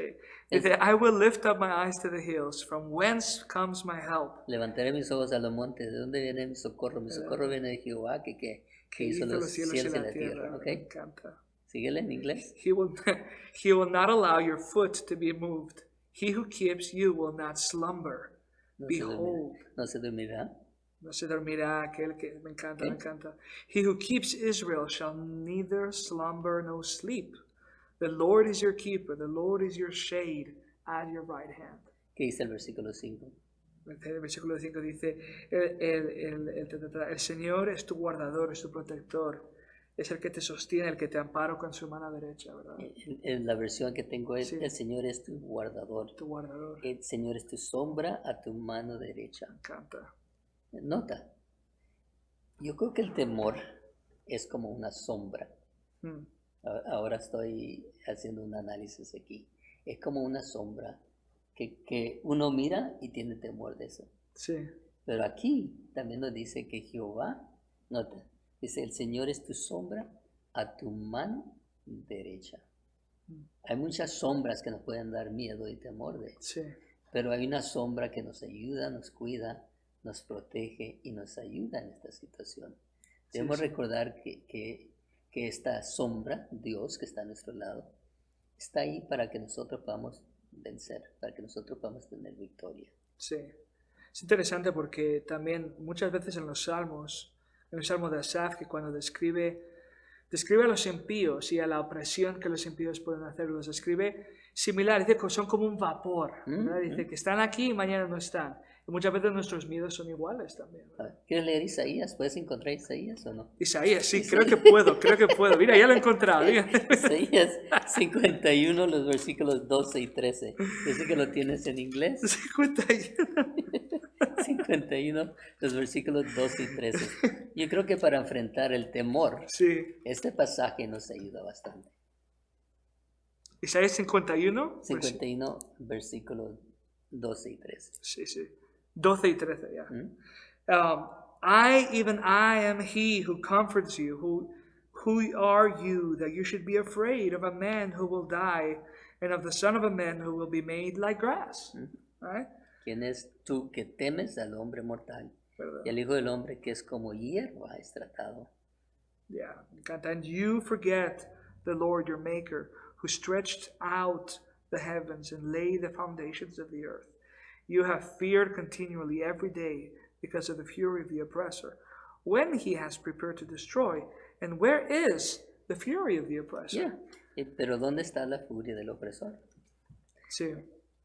Dice, I will lift up my eyes to the hills. From whence comes my help?
Levantaré mis ojos a los montes. ¿De dónde viene mi socorro? Mi socorro viene de Jehová, que hizo los cielos y la tierra.
Me encanta.
Síguele en inglés.
He will not allow your foot to be moved. He who keeps you will not slumber. Behold.
No se dormirá.
No se dormirá aquel que me encanta. He who keeps Israel shall neither slumber nor sleep. The Lord is your keeper. The Lord is your shade at your right hand.
¿Qué dice el versículo 5?
El versículo 5 dice, el Señor es tu guardador, es tu protector. Es el que te sostiene, el que te ampara con su mano derecha, ¿verdad?
En la versión que tengo es, el Señor es tu guardador.
Tu guardador.
El Señor es tu sombra a tu mano derecha.
Me encanta.
Nota, yo creo que el temor es como una sombra. Ahora estoy haciendo un análisis aquí. Es como una sombra que uno mira y tiene temor de eso.
Sí.
Pero aquí también nos dice que Jehová, nota, dice, el Señor es tu sombra a tu mano derecha. Hay muchas sombras que nos pueden dar miedo y temor de.
Sí.
Pero hay una sombra que nos ayuda, nos cuida, nos protege y nos ayuda en esta situación. Debemos recordar que esta sombra, Dios que está a nuestro lado, está ahí para que nosotros podamos vencer, para que nosotros podamos tener victoria.
Sí, es interesante porque también muchas veces en los salmos, en el salmo de Asaf, que cuando describe a los impíos y a la opresión que los impíos pueden hacer, los describe similar, dice que son como un vapor, ¿verdad? Dice que están aquí y mañana no están. Y muchas veces nuestros miedos son iguales también.
¿Quieres leer Isaías? ¿Puedes encontrar Isaías o no?
Isaías, sí, creo que puedo. Mira, ya lo he encontrado. Mira.
Isaías 51, los versículos 12 y 13. Yo sé que lo tienes en inglés.
51.
51, los versículos 12 y 13. Yo creo que para enfrentar el temor,
Sí.
este pasaje nos ayuda bastante.
Isaías 51.
51, versículos 12 y 13.
Sí, sí. 12 y 13, ya. Even I am he who comforts you. Who are you that you should be afraid of a man who will die and of the son of a man who will be made like grass? Right?
¿Quién es tú que temes al hombre mortal?
¿Verdad?
Y al hijo del hombre que es como hierba es tratado.
Yeah. And you forget the Lord your maker, who stretched out the heavens and laid the foundations of the earth. You have feared continually every day because of the fury of the oppressor, when he has prepared to destroy. And where is the fury of the oppressor?
Yeah. Pero ¿dónde está la furia del opresor?
Sí.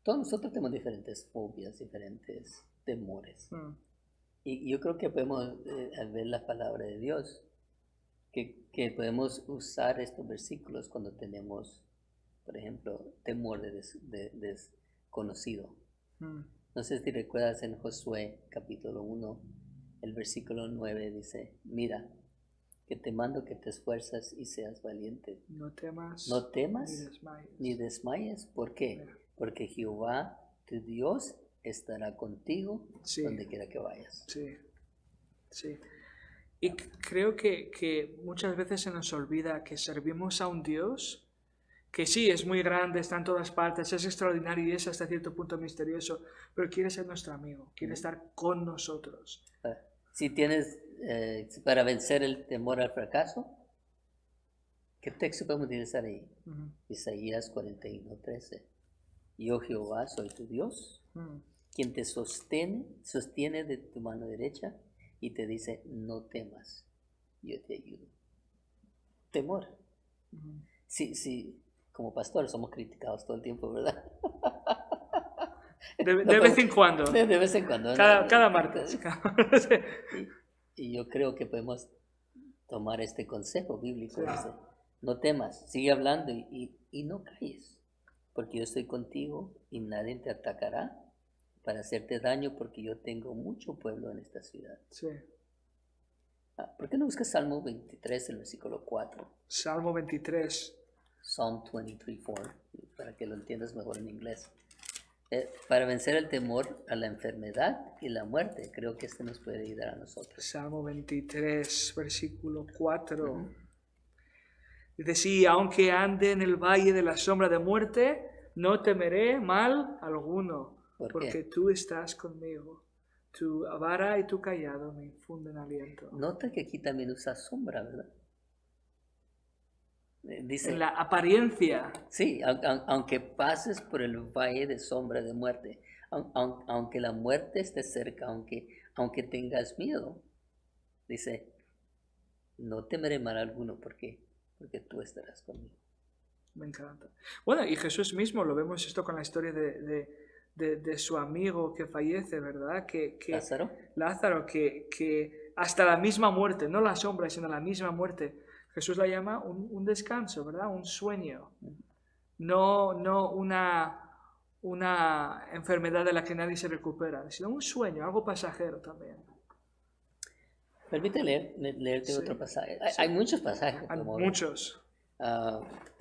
Todos nosotros tenemos diferentes fobias, diferentes temores. Y yo creo que podemos, al ver la palabra de Dios, que podemos usar estos versículos cuando tenemos, por ejemplo, temor de desconocido. No sé si recuerdas en Josué capítulo 1, el versículo 9 dice, mira, que te mando que te esfuerzas y seas valiente.
No temas
ni desmayes. ¿Por qué? Mira. Porque Jehová, tu Dios, estará contigo donde quiera que vayas.
Sí, sí. Y creo que muchas veces se nos olvida que servimos a un Dios que sí, es muy grande, está en todas partes, es extraordinario y es hasta cierto punto misterioso, pero quiere ser nuestro amigo, quiere estar con nosotros.
Si tienes, para vencer el temor al fracaso, ¿qué texto podemos utilizar ahí? Isaías 41:13. Yo Jehová soy tu Dios, quien te sostiene de tu mano derecha y te dice, no temas, yo te ayudo. Temor. Sí, como pastor somos criticados todo el tiempo, ¿verdad?
De vez en cuando.
De vez en cuando.
Cada martes.
Y yo creo que podemos tomar este consejo bíblico. Dice, no temas, sigue hablando y no calles, porque yo estoy contigo y nadie te atacará para hacerte daño, porque yo tengo mucho pueblo en esta ciudad.
Sí.
¿Por qué no buscas Salmo 23, el versículo 4?
Salmo 23.
Psalm 23:4, para que lo entiendas mejor en inglés. Para vencer el temor a la enfermedad y la muerte, creo que este nos puede ayudar a nosotros.
Salmo 23, versículo 4. Dice, sí, aunque ande en el valle de la sombra de muerte, no temeré mal alguno, porque tú estás conmigo. Tu vara y tu callado me infunden aliento.
Nota que aquí también usa sombra, ¿verdad? Dice,
en la apariencia.
Sí, aunque pases por el valle de sombra de muerte, aunque la muerte esté cerca, aunque tengas miedo, dice, no temeré mal alguno, porque tú estarás conmigo.
Me encanta. Bueno, y Jesús mismo, lo vemos esto con la historia de su amigo que fallece, ¿verdad? Lázaro, que hasta la misma muerte, no la sombra, sino la misma muerte, Jesús la llama un descanso, ¿verdad? Un sueño. No una enfermedad de la que nadie se recupera, sino un sueño, algo pasajero también.
Permíteme leerte otro pasaje. Hay muchos pasajes.
Hay muchos.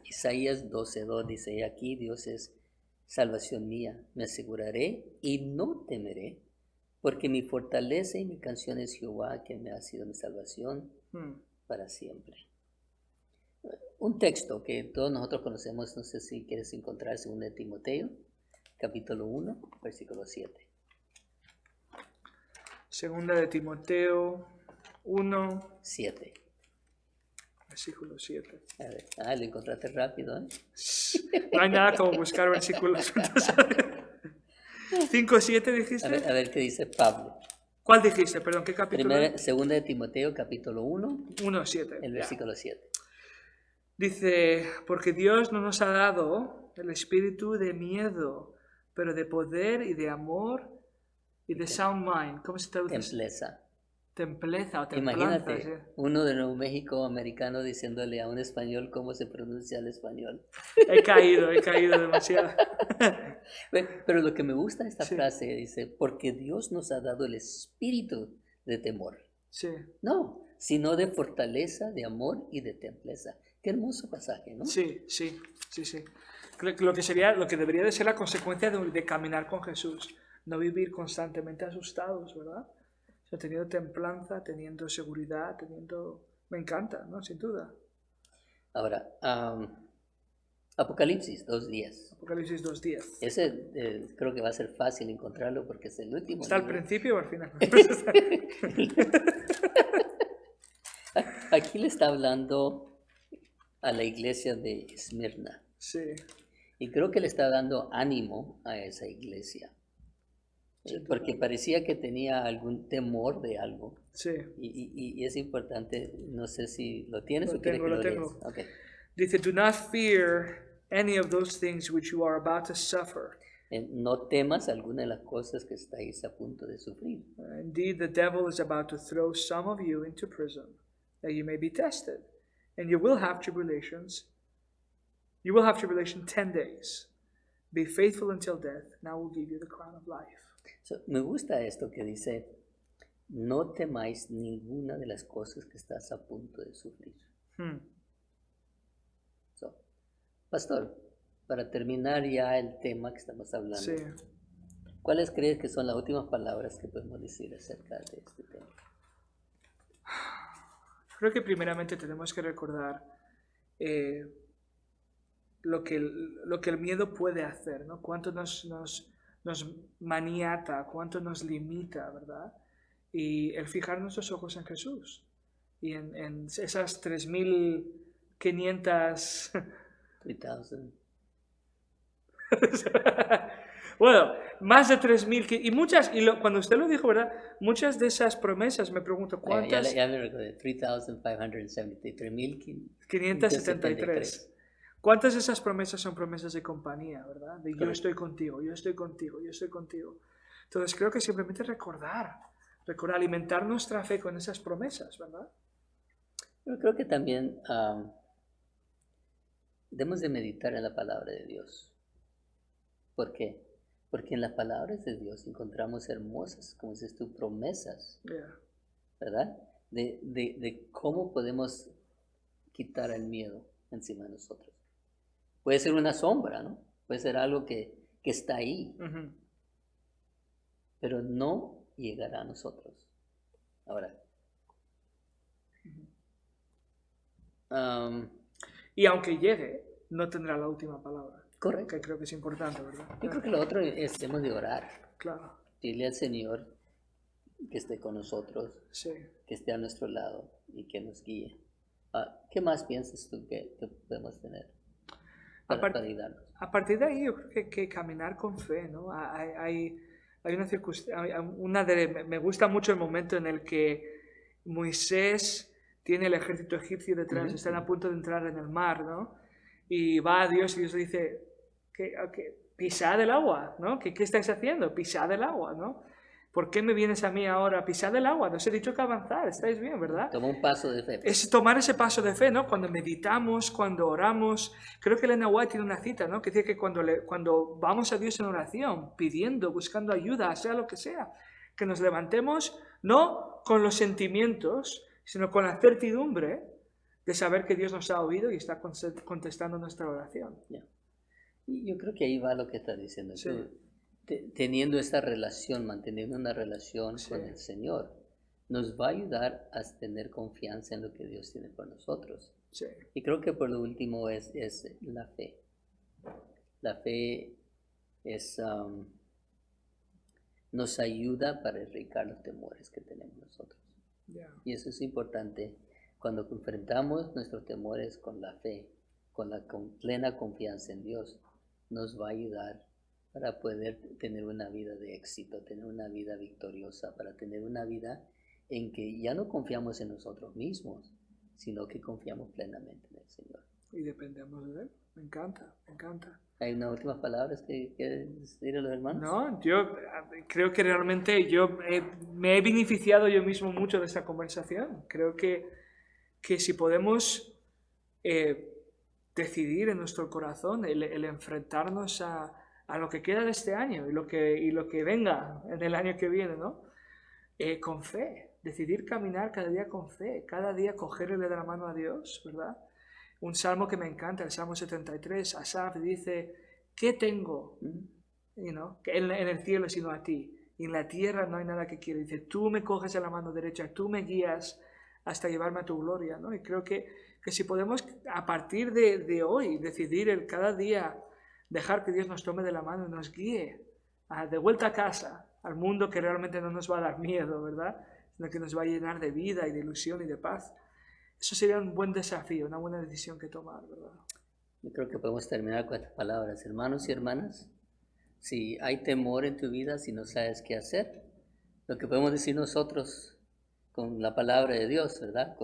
Isaías 12:2 dice, aquí Dios es salvación mía, me aseguraré y no temeré, porque mi fortaleza y mi canción es Jehová, que me ha sido mi salvación para siempre. Un texto que todos nosotros conocemos, no sé si quieres encontrar, 2 de Timoteo, capítulo 1, versículo 7.
2 de Timoteo 1,
7.
Versículo 7.
A ver, lo encontraste rápido, ¿eh?
No hay nada como buscar versículos. 5:7 dijiste.
A ver qué dice Pablo.
¿Cuál dijiste? Perdón, ¿qué capítulo?
2 de Timoteo, capítulo 1,
1:7.
El versículo 7.
Dice, porque Dios no nos ha dado el espíritu de miedo, pero de poder y de amor Y de sound mind, ¿cómo se traduce?
Templeza.
Templeza o templanza.
Imagínate,
Sí.
uno de Nuevo México americano diciéndole a un español cómo se pronuncia el español.
He caído demasiado.
Pero lo que me gusta de esta
Sí.
frase dice, porque Dios nos ha dado el espíritu de temor.
Sí,
No, sino de fortaleza, de amor y de templeza. Qué hermoso pasaje, ¿no?
sí. Lo que debería de ser la consecuencia de caminar con Jesús. No vivir constantemente asustados, ¿verdad? O sea, teniendo templanza, teniendo seguridad, Me encanta, ¿no? Sin duda.
Ahora, Apocalipsis 2:10.
Apocalipsis 2:10.
Ese creo que va a ser fácil encontrarlo porque es el último
¿Está al
libro.
principio o al final?
Aquí le está hablando a la iglesia de Esmirna.
Sí,
Y creo que le está dando ánimo a esa iglesia. Porque parecía que tenía algún temor de algo.
sí.
Y es importante, no sé si lo tienes
Lo
o quieres
tengo,
que
lo
lo
tengo.
leas. Okay.
Dice, do not fear any of those things which you are about to suffer.
No temas alguna de las cosas que estáis a punto de sufrir.
Indeed, the devil is about to throw some of you into prison, that you may be tested. And you will have tribulations. You will have tribulation 10 days. Be faithful until death, and I will give you the crown of life.
So, me gusta esto que dice, no temáis ninguna de las cosas que estás a punto de sufrir. So, pastor, para terminar ya el tema que estamos hablando,
Sí.
¿cuáles crees que son las últimas palabras que podemos decir acerca de este tema?
Creo que primeramente tenemos que recordar lo que el miedo puede hacer, ¿no? Cuánto nos maniata, cuánto nos limita, ¿verdad? Y el fijar nuestros ojos en Jesús y en esas 3,500...
3,000.
Bueno, más de 3,000 cuando usted lo dijo, ¿verdad? Muchas de esas promesas, me pregunto, ¿cuántas?
Ya me recordé, 3,573.
573. ¿Cuántas de esas promesas son promesas de compañía, verdad? De yo
Correcto.
estoy contigo, yo estoy contigo, yo estoy contigo. Entonces creo que simplemente recordar, alimentar nuestra fe con esas promesas, ¿verdad?
Pero creo que también debemos de meditar en la palabra de Dios. ¿Por qué? Porque en las palabras de Dios encontramos hermosas, como dices tú, promesas,
Yeah.
¿verdad? De cómo podemos quitar el miedo encima de nosotros. Puede ser una sombra, ¿no? Puede ser algo que está ahí,
Uh-huh.
pero no llegará a nosotros. Ahora,
Y aunque llegue, no tendrá la última palabra.
correcto.
Que creo que es importante, ¿verdad?
Yo creo que lo otro es debemos de orar.
Claro,
Dile al Señor que esté con nosotros,
sí.
que esté a nuestro lado y que nos guíe. ¿Qué más piensas tú que podemos tener para ayudarnos?
A partir de ahí yo creo que caminar con fe, ¿no? Hay una circunstancia, me gusta mucho el momento en el que Moisés tiene el ejército egipcio detrás,
Ujú.
están a punto de entrar en el mar, ¿no? Y va a Dios y Dios le dice, pisad el agua, ¿no? ¿Qué estáis haciendo? Pisad el agua, ¿no? ¿Por qué me vienes a mí ahora? Pisad el agua, no os he dicho que avanzar, estáis bien, ¿verdad?
Toma un paso de fe.
Es tomar ese paso de fe, ¿no? Cuando meditamos, cuando oramos. Creo que Elena White tiene una cita, ¿no? Que dice que cuando vamos a Dios en oración, pidiendo, buscando ayuda, sea lo que sea, que nos levantemos no con los sentimientos, sino con la certidumbre de saber que Dios nos ha oído y está contestando nuestra oración.
Yeah. Y yo creo que ahí va lo que estás diciendo.
Sí.
Tú, teniendo esta relación, manteniendo una relación
Sí.
con el Señor, nos va a ayudar a tener confianza en lo que Dios tiene por nosotros.
Sí.
Y creo que por lo último es la fe. La fe nos ayuda para erradicar los temores que tenemos nosotros.
Yeah.
Y eso es importante cuando enfrentamos nuestros temores con la fe, con plena confianza en Dios, nos va a ayudar para poder tener una vida de éxito, tener una vida victoriosa, para tener una vida en que ya no confiamos en nosotros mismos, sino que confiamos plenamente en el Señor.
Y dependemos de Él. Me encanta, me encanta.
¿Hay unas últimas palabras que decir a los hermanos?
No, yo creo que realmente me he beneficiado yo mismo mucho de esta conversación. Creo que si podemos decidir en nuestro corazón el enfrentarnos a lo que queda de este año y lo que venga en el año que viene, ¿no? Con fe, decidir caminar cada día con fe, cada día cogerle de la mano a Dios, ¿verdad? Un salmo que me encanta, el Salmo 73, Asaf dice, ¿qué tengo que en el cielo sino a ti? Y en la tierra no hay nada que quiera. Dice, tú me coges de la mano derecha, tú me guías hasta llevarme a tu gloria, ¿no? Y creo que si podemos a partir de hoy decidir el cada día dejar que Dios nos tome de la mano y nos guíe de vuelta a casa, al mundo que realmente no nos va a dar miedo, ¿verdad? Sino que nos va a llenar de vida y de ilusión y de paz. Eso sería un buen desafío, una buena decisión que tomar, ¿verdad?
Yo creo que podemos terminar con estas palabras. Hermanos y hermanas, si hay temor en tu vida, si no sabes qué hacer, lo que podemos decir nosotros con la palabra de Dios, ¿verdad?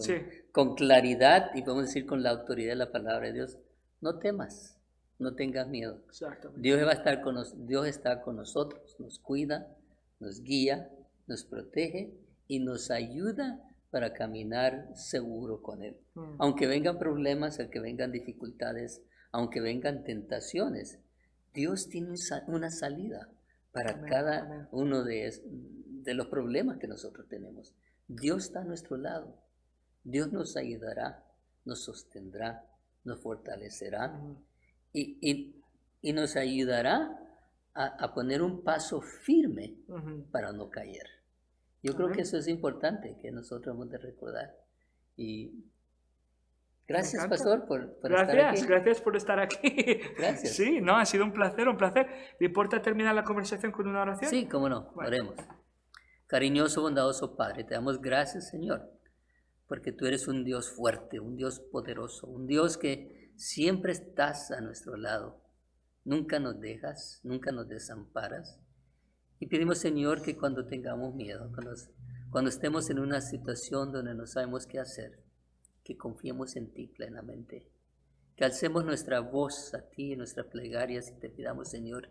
Con claridad, y podemos decir con la autoridad de la palabra de Dios, no temas, no tengas miedo.
Exactamente.
Dios está con nosotros, nos cuida, nos guía, nos protege y nos ayuda para caminar seguro con Él. Aunque vengan problemas, aunque vengan dificultades, aunque vengan tentaciones, Dios tiene una salida para cada uno de los problemas que nosotros tenemos. Dios está a nuestro lado. Dios nos ayudará, nos sostendrá, nos fortalecerá y nos ayudará a poner un paso firme para no caer. Yo creo que eso es importante, que nosotros hemos de recordar. Y gracias, Pastor, por estar aquí.
Gracias por estar aquí.
Gracias.
Sí, no, ha sido un placer, un placer. ¿Le importa terminar la conversación con una oración?
Sí, cómo no, oremos. Cariñoso, bondadoso Padre, te damos gracias, Señor, porque tú eres un Dios fuerte, un Dios poderoso, un Dios que siempre estás a nuestro lado. Nunca nos dejas, nunca nos desamparas. Y pedimos, Señor, que cuando tengamos miedo, cuando estemos en una situación donde no sabemos qué hacer, que confiemos en ti plenamente, que alcemos nuestra voz a ti en nuestras plegarias y te pidamos, Señor,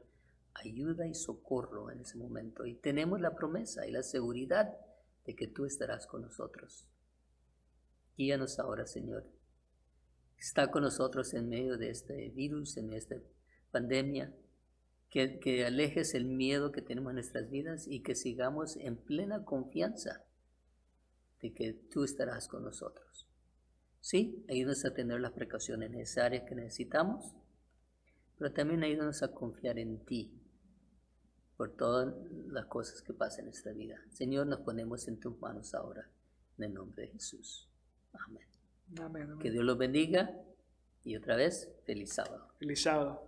ayuda y socorro en ese momento. Y tenemos la promesa y la seguridad de que tú estarás con nosotros. Guíanos ahora, Señor. Está con nosotros en medio de este virus, en esta pandemia. Que alejes el miedo que tenemos en nuestras vidas y que sigamos en plena confianza de que tú estarás con nosotros. Sí, ayúdanos a tener las precauciones necesarias que necesitamos, pero también ayúdanos a confiar en ti por todas las cosas que pasan en nuestra vida. Señor, nos ponemos en tus manos ahora, en el nombre de Jesús. Amén.
Amén.
Que Dios los bendiga y otra vez, feliz sábado.
Feliz sábado.